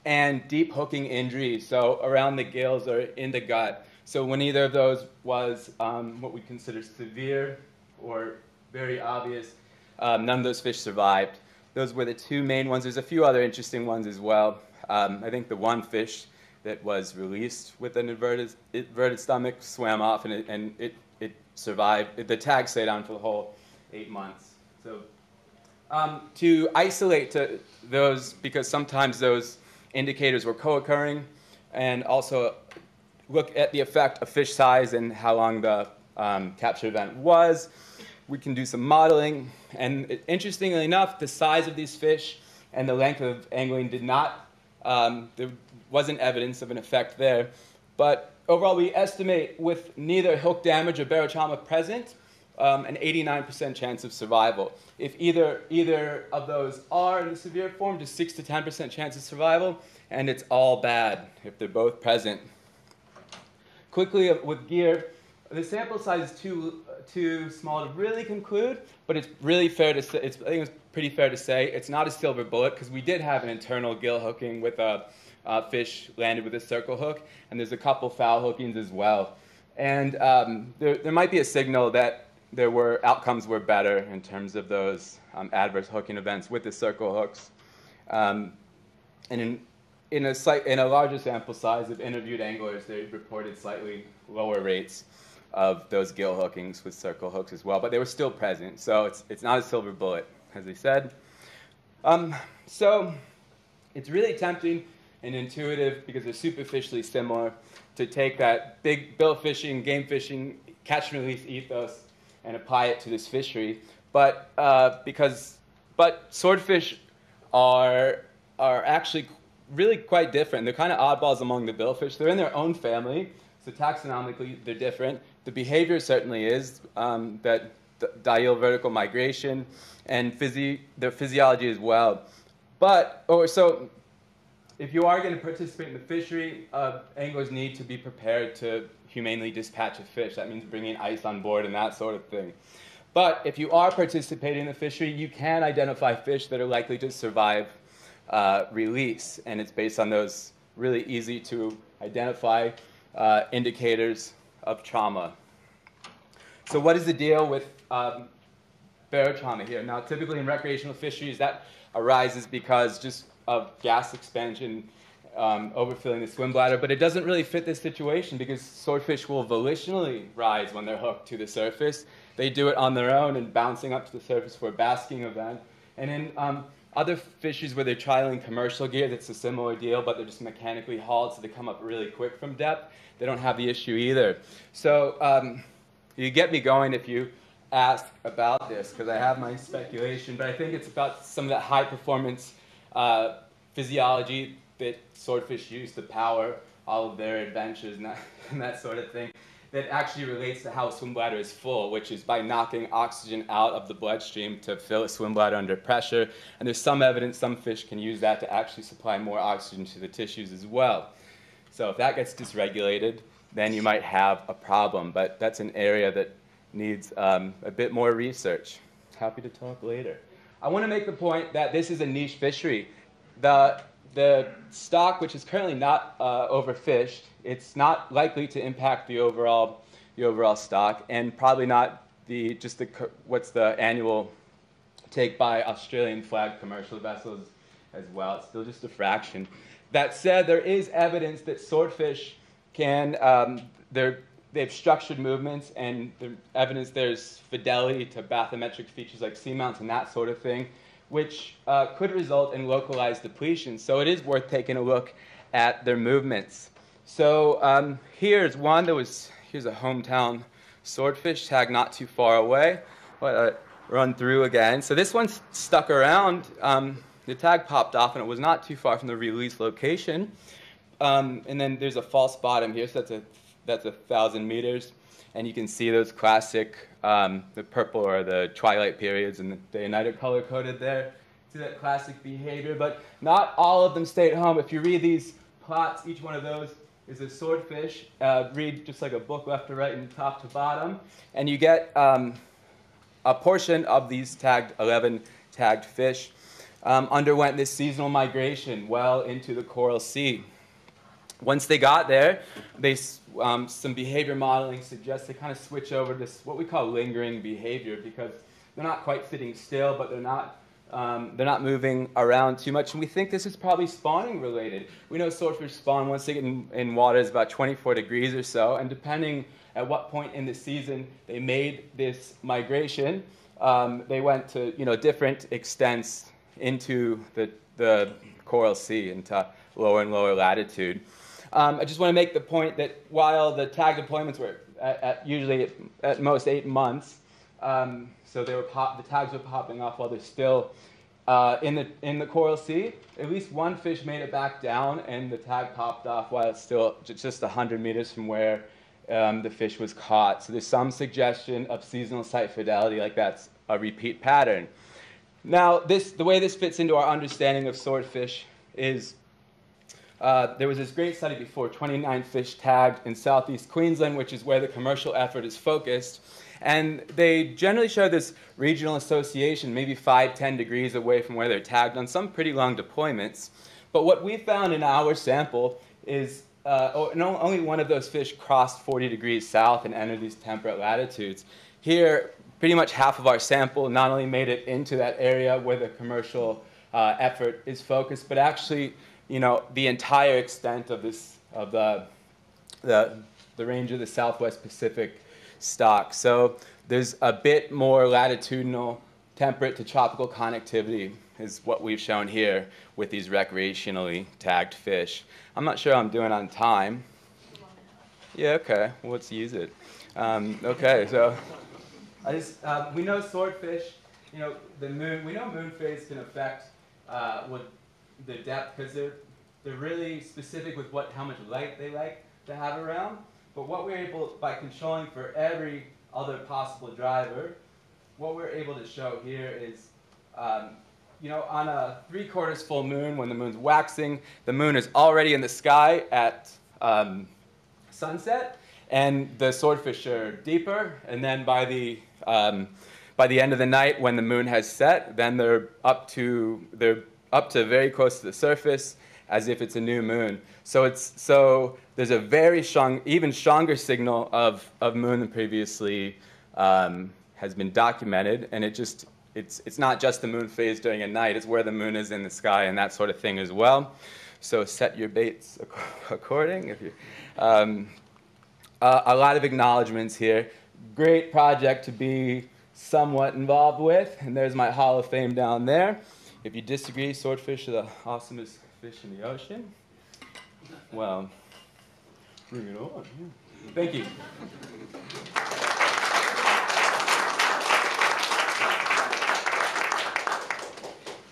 and deep hooking injuries, so around the gills or in the gut. So when either of those was what we consider severe or very obvious, none of those fish survived. Those were the two main ones. There's a few other interesting ones as well. I think the one fish that was released with an inverted stomach swam off, and it survived. The tag stayed on for the whole 8 months. So to isolate those, because sometimes those indicators were co-occurring, and also look at the effect of fish size and how long the capture event was, we can do some modeling. And interestingly enough, the size of these fish and the length of angling did not, there wasn't evidence of an effect there. But overall, we estimate with neither hook damage or barotrauma present, an 89% chance of survival. If either of those are in the severe form, just 6 to 10% chance of survival, and it's all bad if they're both present. Quickly with gear, the sample size is too small to really conclude, but it's really fair to say, I think it's pretty fair to say it's not a silver bullet, because we did have an internal gill hooking with a fish landed with a circle hook, and there's a couple foul hookings as well. And there might be a signal that outcomes were better in terms of those adverse hooking events with the circle hooks. And in a larger sample size of interviewed anglers, they reported slightly lower rates of those gill hookings with circle hooks as well, but they were still present. So it's not a silver bullet, as I said. So it's really tempting and intuitive, because they're superficially similar, to take that big bill fishing, game fishing, catch and release ethos and apply it to this fishery. But swordfish are actually really quite different. They're kind of oddballs among the billfish. They're in their own family, so taxonomically they're different. The behavior certainly is that diel vertical migration, and their physiology as well. So if you are going to participate in the fishery, anglers need to be prepared to humanely dispatch a fish. That means bringing ice on board and that sort of thing. But if you are participating in the fishery, you can identify fish that are likely to survive release, and it's based on those really easy to identify indicators of trauma. So what is the deal with barotrauma here? Now, typically in recreational fisheries, that arises because just of gas expansion overfilling the swim bladder, but it doesn't really fit this situation, because swordfish will volitionally rise when they're hooked to the surface. They do it on their own and bouncing up to the surface for a basking event. And in other fisheries where they're trialing commercial gear, that's a similar deal, but they're just mechanically hauled, so they come up really quick from depth. They don't have the issue either. So you get me going if you ask about this, because I have my speculation, but I think it's about some of that high-performance physiology that swordfish use to power all of their adventures and that sort of thing. that actually relates to how a swim bladder is full, which is by knocking oxygen out of the bloodstream to fill a swim bladder under pressure. And there's some evidence some fish can use that to actually supply more oxygen to the tissues as well. So if that gets dysregulated, then you might have a problem. But that's an area that needs a bit more research. Happy to talk later. I want to make the point that this is a niche fishery. The stock, which is currently not overfished, it's not likely to impact the overall stock, and probably not what's the annual take by Australian flagged commercial vessels as well. It's still just a fraction. That said, there is evidence that swordfish can they've structured movements, and the evidence there's fidelity to bathymetric features like seamounts and that sort of thing, which could result in localized depletion. So it is worth taking a look at their movements. So here's one here's a hometown swordfish tag not too far away. Run through again. So this one's stuck around. The tag popped off, and it was not too far from the release location. And then there's a false bottom here, so that's 1,000 meters. And you can see those classic, the purple or the twilight periods and the day and night are color-coded there. See that classic behavior, but not all of them stay at home. If you read these plots, each one of those is a swordfish. Read just like a book left to right and top to bottom. And you get a portion of these 11 tagged fish underwent this seasonal migration well into the Coral Sea. Once they got there, some behavior modeling suggests they kind of switch over to this, what we call lingering behavior, because they're not quite sitting still, but they're not moving around too much. And we think this is probably spawning related. We know swordfish spawn once they get in water is about 24 degrees or so, and depending at what point in the season they made this migration, they went to different extents into the Coral Sea, into lower and lower latitude. I just want to make the point that while the tag deployments were usually at most 8 months, so the tags were popping off while they're still in the Coral Sea. At least one fish made it back down, and the tag popped off while it's still just 100 meters from where the fish was caught. So there's some suggestion of seasonal site fidelity, like that's a repeat pattern. Now, the way this fits into our understanding of swordfish is there was this great study before, 29 fish tagged in southeast Queensland, which is where the commercial effort is focused. And they generally show this regional association, maybe 5-10 degrees away from where they're tagged on some pretty long deployments. But what we found in our sample is only one of those fish crossed 40 degrees south and entered these temperate latitudes. Here, pretty much half of our sample not only made it into that area where the commercial effort is focused, but actually the entire extent of the range of the Southwest Pacific stock. So there's a bit more latitudinal temperate to tropical connectivity is what we've shown here with these recreationally tagged fish. I'm not sure how I'm doing on time. Yeah, okay, well, let's use it. Okay, so we know swordfish, the moon, we know moon phase can affect the depth, because they're really specific with how much light they like to have around. But what we're able, by controlling for every other possible driver, what we're able to show here is, on a 3/4 full moon, when the moon's waxing, the moon is already in the sky at sunset, and the swordfish are deeper. And then by the end of the night, when the moon has set, then they're up to very close to the surface, as if it's a new moon. So there's a very strong, even stronger signal of moon than previously has been documented, and it's not just the moon phase during a night, it's where the moon is in the sky and that sort of thing as well. So set your baits according. If you, a lot of acknowledgments here. Great project to be somewhat involved with, and there's my Hall of Fame down there. If you disagree, swordfish are the awesomest fish in the ocean. Well, bring it on. Yeah. Thank you.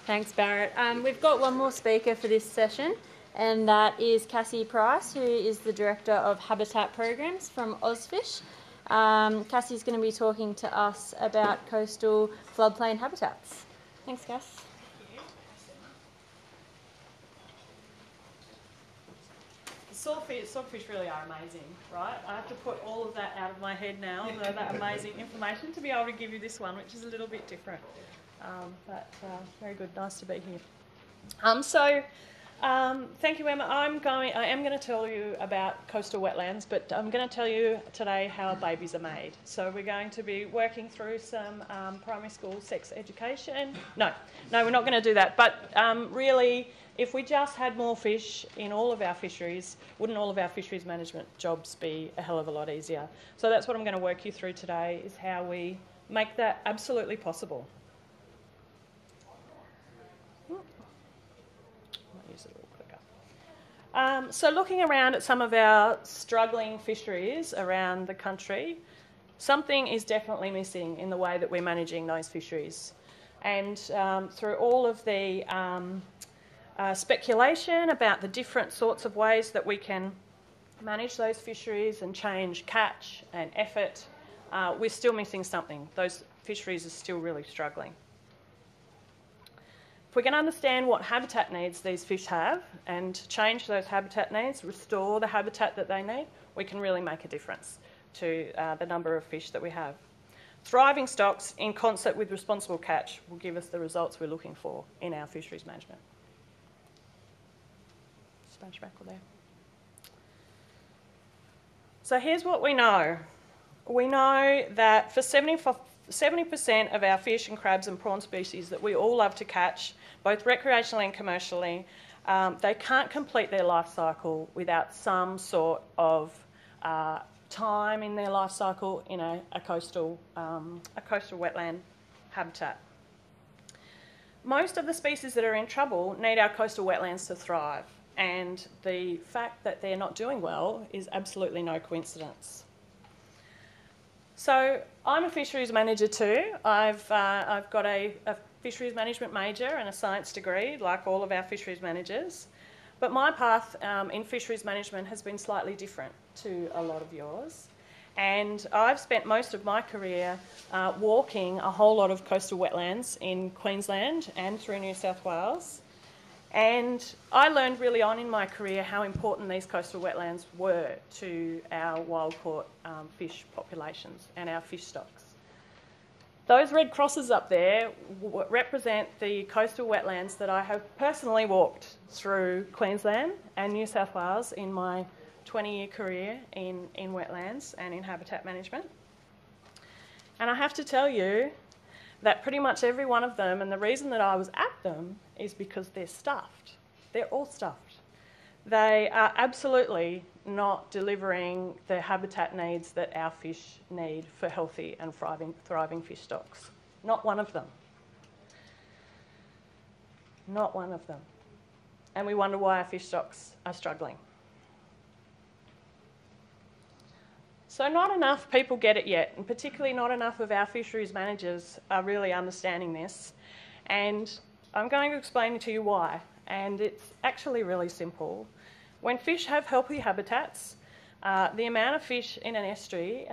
Thanks, Barrett. We've got one more speaker for this session. and that is Cassie Price, who is the Director of Habitat Programs from Ozfish. Cassie's going to be talking to us about coastal floodplain habitats. Thanks, Cass. Swordfish really are amazing, right? I have to put all of that out of my head now, that amazing information, to be able to give you this one, which is a little bit different. Very good, nice to be here. Thank you, Emma. I am going to tell you about coastal wetlands, but I'm going to tell you today how babies are made. So we're going to be working through some primary school sex education. No, we're not going to do that. But really, if we just had more fish in all of our fisheries, wouldn't all of our fisheries management jobs be a hell of a lot easier? So that's what I'm going to work you through today, is how we make that absolutely possible. So looking around at some of our struggling fisheries around the country, something is definitely missing in the way that we're managing those fisheries. And through all of the speculation about the different sorts of ways that we can manage those fisheries and change catch and effort, we're still missing something. Those fisheries are still really struggling. If we can understand what habitat needs these fish have and change those habitat needs, restore the habitat that they need, we can really make a difference to the number of fish that we have. Thriving stocks in concert with responsible catch will give us the results we're looking for in our fisheries management. Sponge back there. So here's what we know. We know that for 70% of our fish and crabs and prawn species that we all love to catch, both recreationally and commercially, they can't complete their life cycle without some sort of time in their life cycle in a coastal wetland habitat. Most of the species that are in trouble need our coastal wetlands to thrive, and the fact that they're not doing well is absolutely no coincidence. So I'm a fisheries manager too. I've got a fisheries management major and a science degree, like all of our fisheries managers. But my path in fisheries management has been slightly different to a lot of yours. And I've spent most of my career walking a whole lot of coastal wetlands in Queensland and through New South Wales. And I learned really on in my career how important these coastal wetlands were to our wild-caught fish populations and our fish stocks. Those red crosses up there represent the coastal wetlands that I have personally walked through Queensland and New South Wales in my 20-year career in wetlands and in habitat management. And I have to tell you that pretty much every one of them, and the reason that I was at them is because they're stuffed. They're all stuffed. They are absolutely not delivering the habitat needs that our fish need for healthy and thriving fish stocks. Not one of them. Not one of them. And we wonder why our fish stocks are struggling. So not enough people get it yet, and particularly not enough of our fisheries managers are really understanding this. And I'm going to explain to you why. And it's actually really simple. When fish have healthy habitats, the amount of fish in an estuary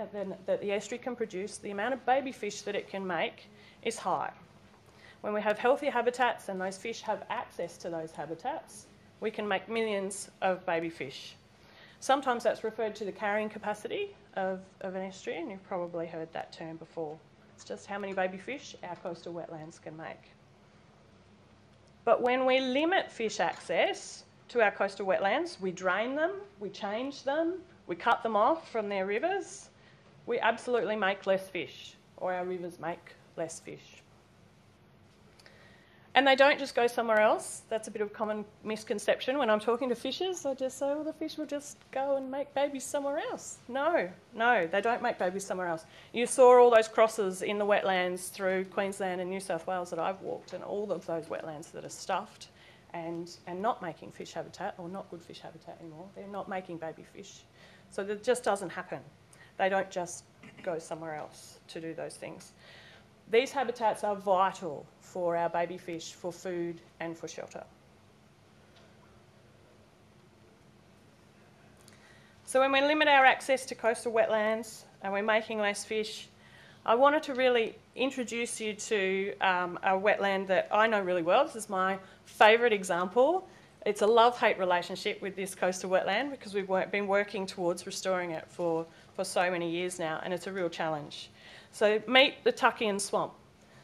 that the estuary can produce, the amount of baby fish that it can make is high. When we have healthy habitats and those fish have access to those habitats, we can make millions of baby fish. Sometimes that's referred to the carrying capacity of an estuary, and you've probably heard that term before. It's just how many baby fish our coastal wetlands can make. But when we limit fish access to our coastal wetlands, we drain them, we change them, we cut them off from their rivers, we absolutely make less fish, or our rivers make less fish. And they don't just go somewhere else. That's a bit of a common misconception. When I'm talking to fishers, I just say, well, the fish will just go and make babies somewhere else. No, they don't make babies somewhere else. You saw all those crosses in the wetlands through Queensland and New South Wales that I've walked, and all of those wetlands that are stuffed and not making fish habitat, or not good fish habitat anymore. They're not making baby fish. So that just doesn't happen. They don't just go somewhere else to do those things. These habitats are vital for our baby fish, for food and for shelter. So when we limit our access to coastal wetlands and we're making less fish, I wanted to really introduce you to a wetland that I know really well. This is my favourite example. It's a love-hate relationship with this coastal wetland because we've been working towards restoring it for so many years now, and it's a real challenge. So meet the Tuckian Swamp.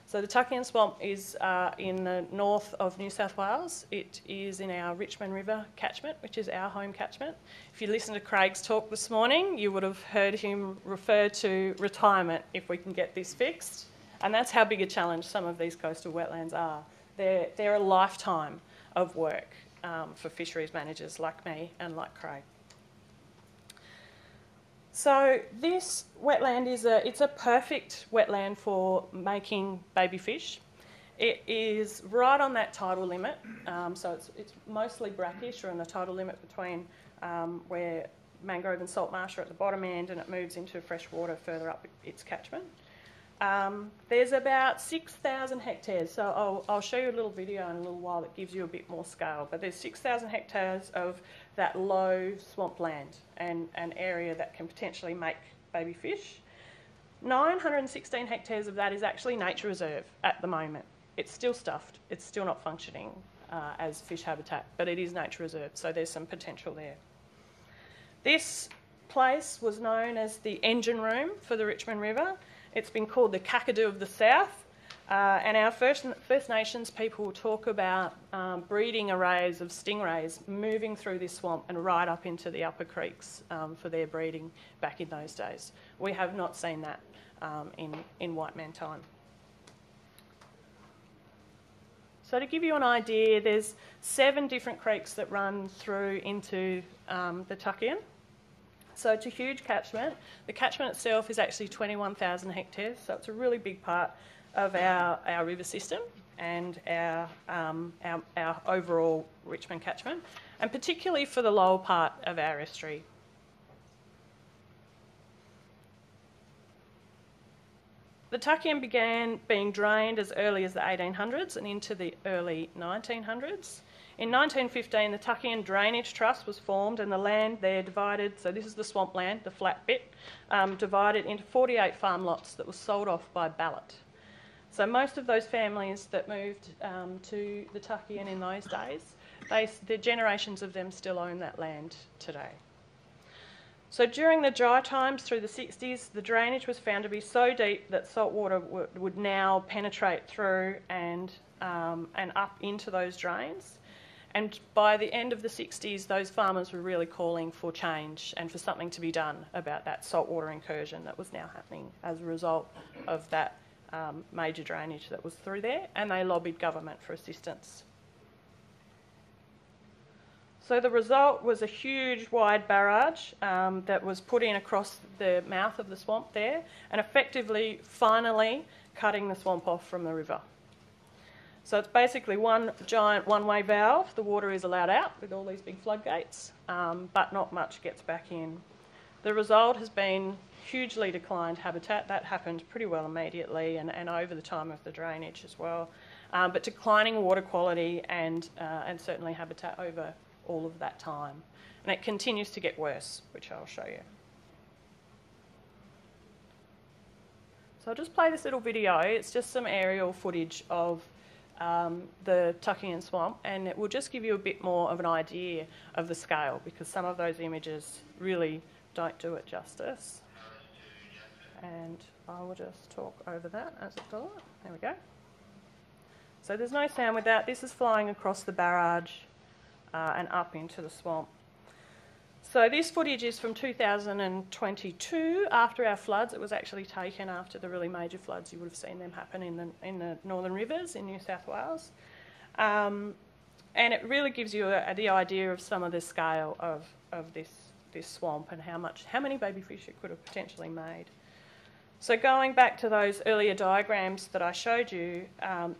So the Tuckian Swamp is in the north of New South Wales. It is in our Richmond River catchment, which is our home catchment. If you listened to Craig's talk this morning, you would have heard him refer to retirement if we can get this fixed. And that's how big a challenge some of these coastal wetlands are. They're a lifetime of work for fisheries managers like me and like Craig. So this wetland it's a perfect wetland for making baby fish. It is right on that tidal limit, so it's mostly brackish or in the tidal limit between where mangrove and salt marsh are at the bottom end, and it moves into fresh water further up its catchment. There's about 6,000 hectares, so I'll show you a little video in a little while that gives you a bit more scale, but there's 6,000 hectares of that low swampland and an area that can potentially make baby fish. 916 hectares of that is actually nature reserve at the moment. It's still stuffed, it's still not functioning as fish habitat, but it is nature reserve, so there's some potential there. This place was known as the engine room for the Richmond River. It's been called the Kakadu of the South, and our First Nations people talk about breeding arrays of stingrays moving through this swamp and right up into the upper creeks for their breeding back in those days. We have not seen that in white man time. So to give you an idea, there's 7 different creeks that run through into the Tuckian. So it's a huge catchment. The catchment itself is actually 21,000 hectares, so it's a really big part of our river system and our overall Richmond catchment, and particularly for the lower part of our estuary. The Tuckian began being drained as early as the 1800s and into the early 1900s. In 1915, the Tuckian Drainage Trust was formed, and the land there divided, so this is the swamp land, the flat bit, divided into 48 farm lots that was sold off by ballot. So most of those families that moved to the Tuckian in those days, the generations of them still own that land today. So during the dry times through the 60s, the drainage was found to be so deep that salt water would now penetrate through and up into those drains. And by the end of the 60s, those farmers were really calling for change and for something to be done about that saltwater incursion that was now happening as a result of that major drainage that was through there, and they lobbied government for assistance. So the result was a huge wide barrage that was put in across the mouth of the swamp there, and effectively, finally, cutting the swamp off from the river. So it's basically one giant one-way valve. The water is allowed out with all these big floodgates, but not much gets back in. The result has been hugely declined habitat. That happened pretty well immediately and over the time of the drainage as well. But declining water quality and certainly habitat over all of that time. And it continues to get worse, which I'll show you. So I'll just play this little video. It's just some aerial footage of the Tuckian Swamp, and it will just give you a bit more of an idea of the scale, because some of those images really don't do it justice. And I will just talk over that as it goes. There we go. So there's no sound with that. This is flying across the barrage and up into the swamp. So this footage is from 2022, after our floods. It was actually taken after the really major floods. You would have seen them happen in the northern rivers in New South Wales. And it really gives you the idea of some of the scale of this swamp and how many baby fish it could have potentially made. So going back to those earlier diagrams that I showed you,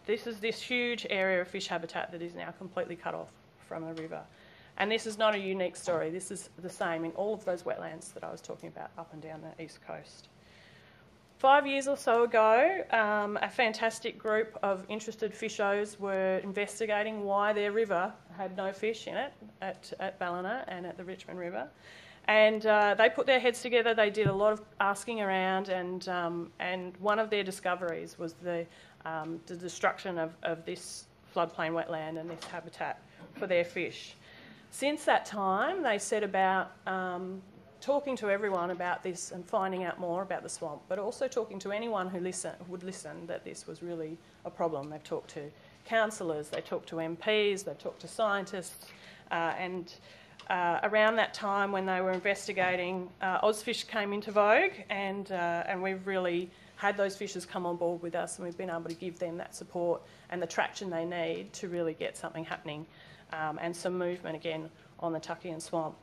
this is this huge area of fish habitat that is now completely cut off from the river. And this is not a unique story. This is the same in all of those wetlands that I was talking about up and down the east coast. 5 years or so ago, a fantastic group of interested fishers were investigating why their river had no fish in it at Ballina and at the Richmond River. And they put their heads together. They did a lot of asking around, and one of their discoveries was the destruction of this floodplain wetland and this habitat for their fish. Since that time, they set about talking to everyone about this and finding out more about the swamp, but also talking to anyone who would listen that this was really a problem. They've talked to councillors, they talked to MPs, they talked to scientists, and around that time when they were investigating, Ozfish came into vogue, and we've really had those fishers come on board with us, and we've been able to give them that support and the traction they need to really get something happening, and some movement again on the Tuckian swamp.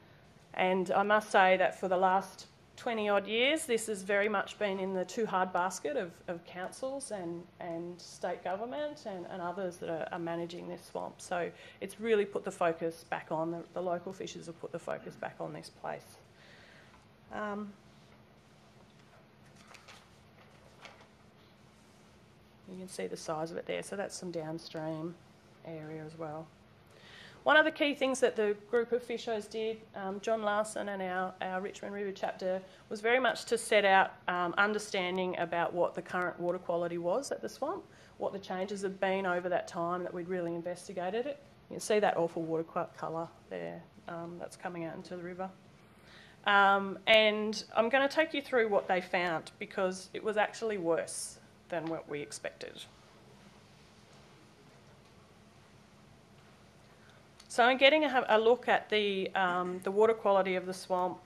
And I must say that for the last 20 odd years, this has very much been in the too hard basket of councils and state government and others that are managing this swamp. So it's really put the focus back on, the local fishers have put the focus back on this place. You can see the size of it there, so that's some downstream area as well. One of the key things that the group of fishers did, John Larson and our Richmond River chapter, was very much to set out understanding about what the current water quality was at the swamp, what the changes have been over that time that we'd really investigated it. You can see that awful water colour there that's coming out into the river. And I'm going to take you through what they found, because it was actually worse than what we expected. So in getting a look at the water quality of the swamp,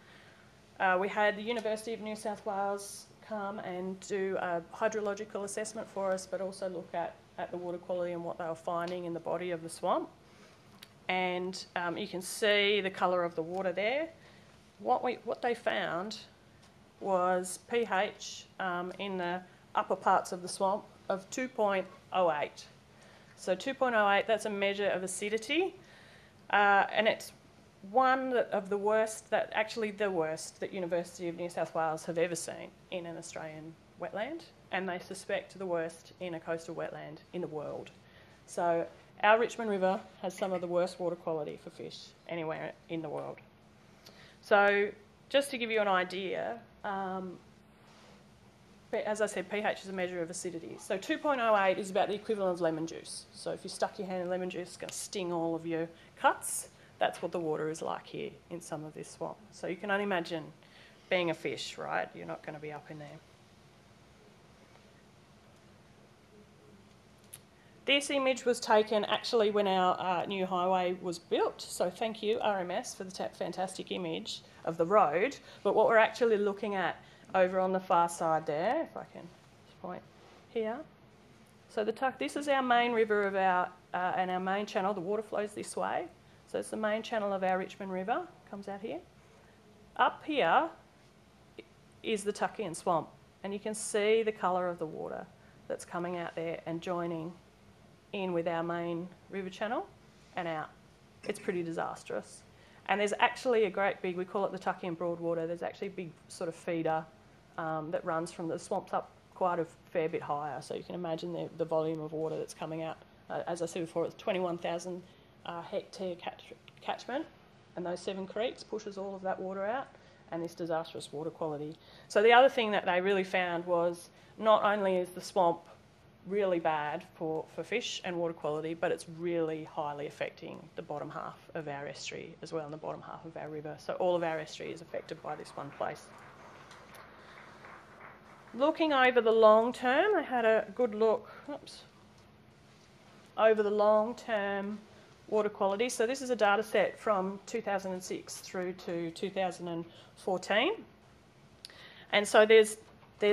we had the University of New South Wales come and do a hydrological assessment for us, but also look at the water quality and what they were finding in the body of the swamp. And you can see the colour of the water there. What they found was pH in the upper parts of the swamp of 2.08. So 2.08, that's a measure of acidity. And it's one of the worst, the worst that University of New South Wales have ever seen in an Australian wetland, and they suspect the worst in a coastal wetland in the world. So our Richmond River has some of the worst water quality for fish anywhere in the world. So just to give you an idea, as I said, pH is a measure of acidity. So 2.08 is about the equivalent of lemon juice. So if you stuck your hand in lemon juice, it's going to sting all of your cuts. That's what the water is like here in some of this swamp. So you can only imagine being a fish, right? You're not going to be up in there. This image was taken actually when our new highway was built. So thank you, RMS, for the fantastic image of the road. But what we're actually looking at over on the far side there, if I can just point here. So this is our main river of and our main channel. The water flows this way. So it's the main channel of our Richmond River, comes out here. Up here is the Tuckian swamp, and you can see the colour of the water that's coming out there and joining in with our main river channel and out. It's pretty disastrous. And there's actually a great big, we call it the Tuckian Broadwater, there's actually a big sort of feeder that runs from the swamps up quite a fair bit higher. So you can imagine the volume of water that's coming out. As I said before, it's 21,000 hectare catchment, and those 7 creeks pushes all of that water out, and this disastrous water quality. So the other thing that they really found was not only is the swamp really bad for fish and water quality, but it's really highly affecting the bottom half of our estuary as well, and the bottom half of our river. So all of our estuary is affected by this one place. Looking over the long term, I had a good look over the long term water quality. So this is a data set from 2006 through to 2014. And so there's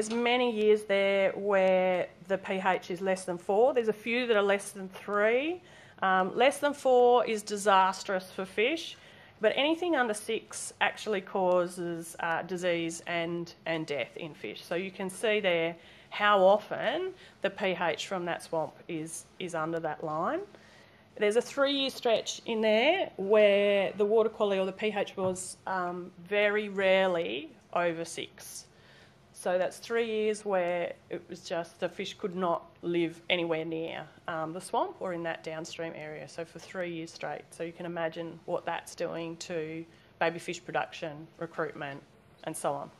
many years there where the pH is less than 4. There's a few that are less than 3. Less than 4 is disastrous for fish, but anything under 6 actually causes disease and death in fish. So you can see there how often the pH from that swamp is under that line. There's a 3-year stretch in there where the water quality or the pH was very rarely over 6. So that's 3 years where it was just the fish could not live anywhere near the swamp or in that downstream area. So for 3 years straight. So you can imagine what that's doing to baby fish production, recruitment, and so on.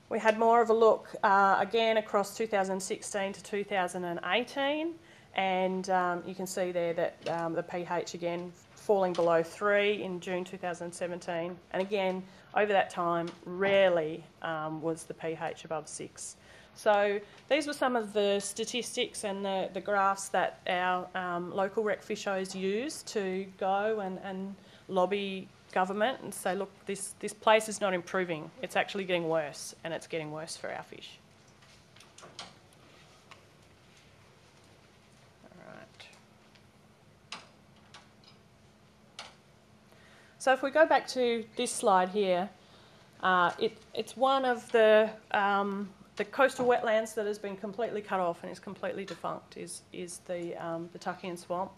We had more of a look again across 2016 to 2018, and you can see there that the pH again falling below 3 in June 2017, and again over that time rarely was the pH above 6. So these were some of the statistics and the graphs that our local rec fishers use to go and lobby government and say, look, this place is not improving, it's actually getting worse, and it's getting worse for our fish. All right. So if we go back to this slide here, it's one of the coastal wetlands that has been completely cut off and is completely defunct is the Tuckian Swamp.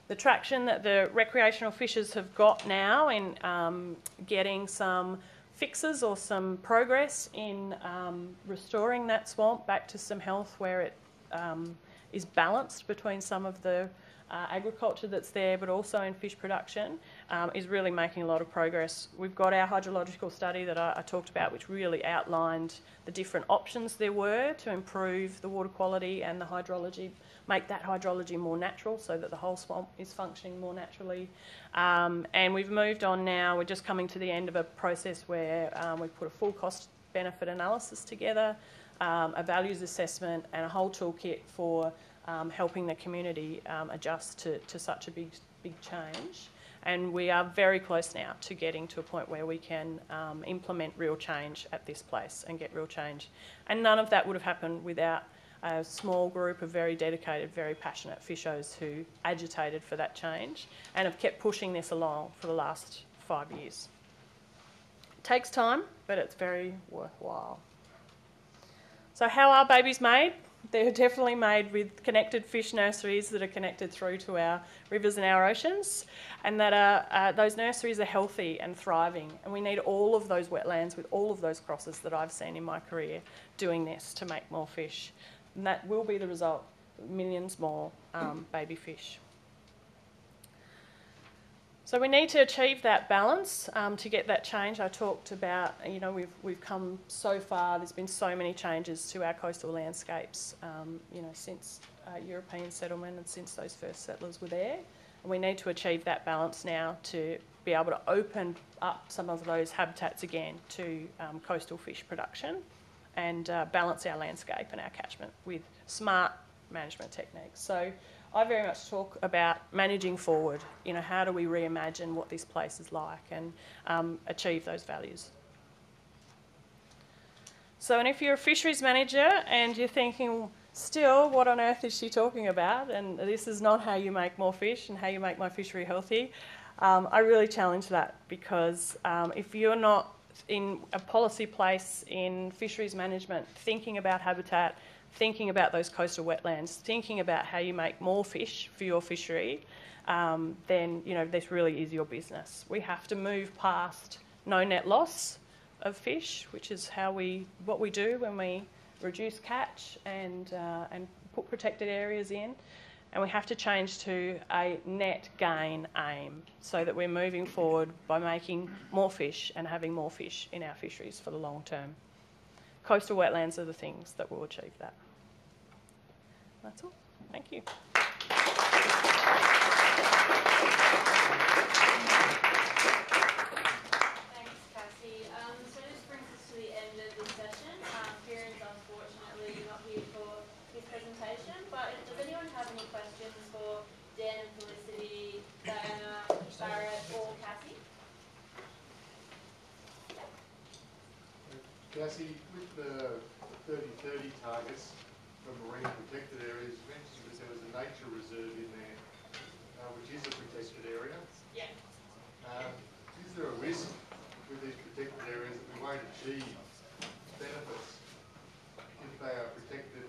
The traction that the recreational fishers have got now in getting some fixes or some progress in restoring that swamp back to some health where it is balanced between some of the agriculture that's there, but also in fish production, is really making a lot of progress. We've got our hydrological study that I talked about, which really outlined the different options there were to improve the water quality and the hydrology, make that hydrology more natural so that the whole swamp is functioning more naturally. And we've moved on now. We're just coming to the end of a process where we've put a full cost benefit analysis together, a values assessment, and a whole toolkit for helping the community adjust to such a big change. And we are very close now to getting to a point where we can implement real change at this place and get real change. And none of that would have happened without a small group of very dedicated, very passionate fishers who agitated for that change and have kept pushing this along for the last 5 years. It takes time, but it's very worthwhile. So how are babies made? They're definitely made with connected fish nurseries that are connected through to our rivers and our oceans, and that those nurseries are healthy and thriving. And we need all of those wetlands with all of those crosses that I've seen in my career doing this to make more fish. And that will be the result, millions more baby fish. So we need to achieve that balance to get that change. I talked about, you know, we've come so far. There's been so many changes to our coastal landscapes, you know, since European settlement and since those first settlers were there. And we need to achieve that balance now to be able to open up some of those habitats again to coastal fish production and balance our landscape and our catchment with smart management techniques. So I very much talk about managing forward. You know, how do we reimagine what this place is like and achieve those values? So, and if you're a fisheries manager and you're thinking, still, what on earth is she talking about? And this is not how you make more fish and how you make my fishery healthy. I really challenge that, because if you're not in a policy place in fisheries management, thinking about habitat, thinking about those coastal wetlands, thinking about how you make more fish for your fishery, then, you know, this really is your business. We have to move past no net loss of fish, which is what we do when we reduce catch and put protected areas in. And we have to change to a net gain aim so that we're moving forward by making more fish and having more fish in our fisheries for the long term. Coastal wetlands are the things that will achieve that. That's all. Thank you. Thanks, Cassie. So this brings us to the end of this session. Kieran's unfortunately not here for his presentation, but does anyone have any questions for Dan and Felicity, Diana, Barrett, or Cassie? Cassie, with the 30-30 targets for marine protected areas, you mentioned that there was a nature reserve in there, which is a protected area. Yeah. Is there a risk with these protected areas that we won't achieve benefits if they are protected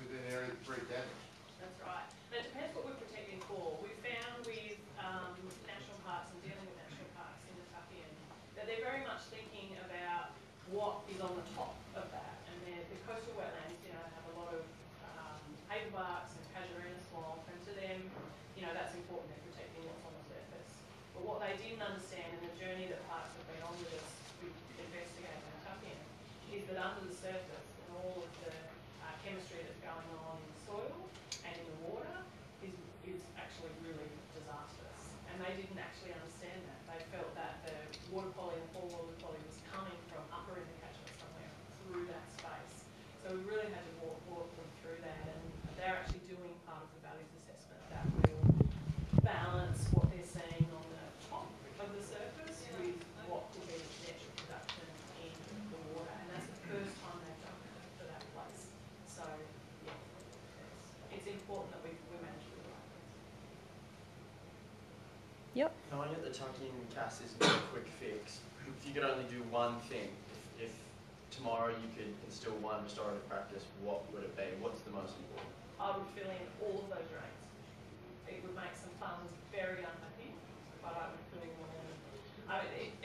within areas of very damaged? That's right. But it depends what we're protecting for. We found with national parks and dealing with national parks in the Tuckian that they're very much thinking about what is on the top of that. And the coastal wetlands, you know, have a lot of hazelbarks and casuarina swamp, and to them, you know, that's important. They're protecting what's on the surface. they didn't understand, and the journey that parks have been on with us with investigating and tucking, is that under the surface and all of the chemistry that's going on in the soil and in the water is actually really disastrous. And they didn't actually understand that. They felt that the water quality and poor water quality was coming from upper in the catchment somewhere through that space. So we really had to walk them through that, and they're actually doing part of the values assessment that will balance what they're seeing on the top of the surface with what will be the natural production in the water. And that's the first time they've done that for that place. So, yeah, it's important that we manage it right. Yep. Knowing that the tucking cast is not a quick fix, if you could only do one thing, if tomorrow you could instill one restorative practice, what would it be? What's the most important? I would fill in all of those drains. It would make some farmers very unhappy, but I would fill in all of them.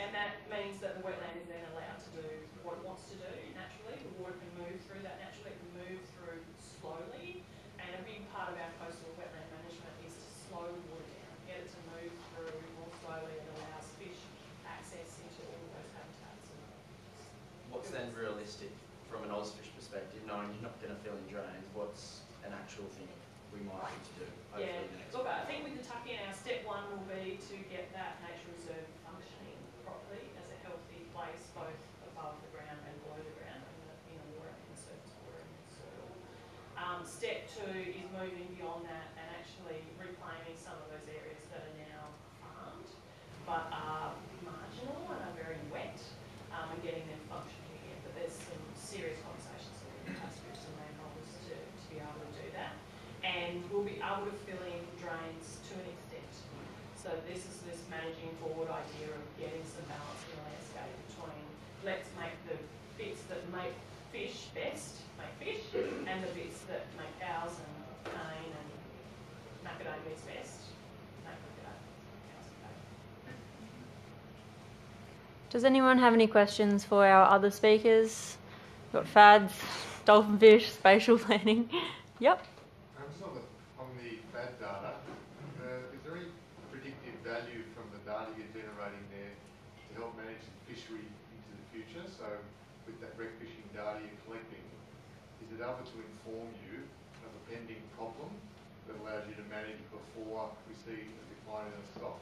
And that means that the wetland is then allowed to do what it wants to do naturally. The water can move through that naturally. It can move through slowly. And a big part of our coastal wetland management is to slow the water down, get it to move through more slowly. It allows fish access into all of those habitats. What's then realistic from an Ozfish perspective, knowing you're not going to fill in drains? What's an actual thing we might need to do hopefully in the next look, I think with the tucking, our step one will be to get that nature reserve functioning properly as a healthy place, both above the ground and below the ground, in the water, in the surface water and the soil. Step two is moving beyond that and actually reclaiming some of those areas that are now farmed, but are marginal and are very wet, and getting them functioning again. But there's some serious conversations with pastures and landholders to be able to do that. And we'll be able to fill in drains to an extent. So this is this managing forward idea of getting some balance in the landscape between let's make the bits that make fish best, make fish, and the bits that make cows and cane and macadamias best, make macadamias, cows and cane. Does anyone have any questions for our other speakers? We've got fads, dolphinfish, spatial planning. Yep. Just on the FAD data, is there any predictive value from the data you're generating there to help manage the fishery into the future? So with that wreck fishing data you're collecting, is it able to inform you of a pending problem that allows you to manage before we see a decline in the stock?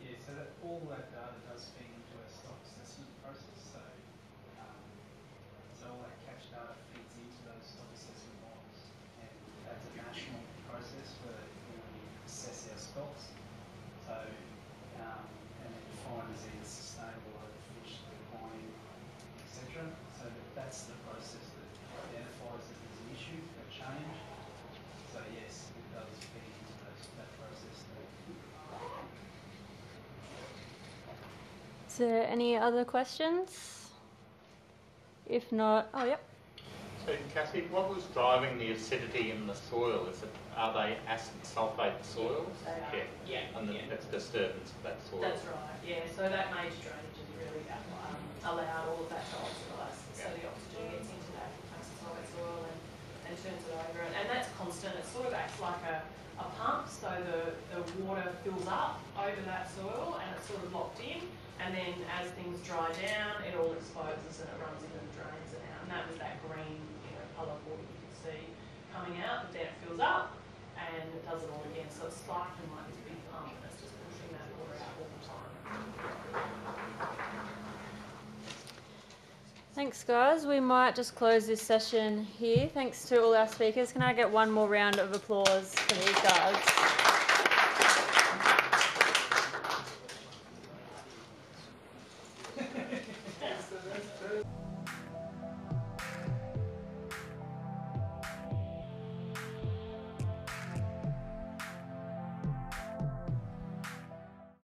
Yeah, so that all that data does feed into our stock assessment process. So all that catch data feeds into those stock assessment models, and that's a national process where we assess our stocks. So and then define as either sustainable overfish, declining, etc. So that's the process that identifies that there's an issue, a change. So yes, it does feed into that process. Is there any other questions? If not, oh yep. So Cassie, what was driving the acidity in the soil? Are they acid sulphate soils? Yeah. And that's disturbance of that soil. That's right, yeah. So that major drainage has really allowed all of that to oxidise. So the oxygen gets into that acid sulphate soil and turns it over. And that's constant. It sort of acts like a pump. So the water fills up over that soil and it's sort of locked in. And then as things dry down, it all exposes and it runs into the drains and out. And that was that green, coloured water you can see coming out. But then it fills up and it does it all again. So it's sparkling like this big pump and it's just pushing that water out all the time. Thanks, guys. We might just close this session here. Thanks to all our speakers. Can I get one more round of applause for these guys?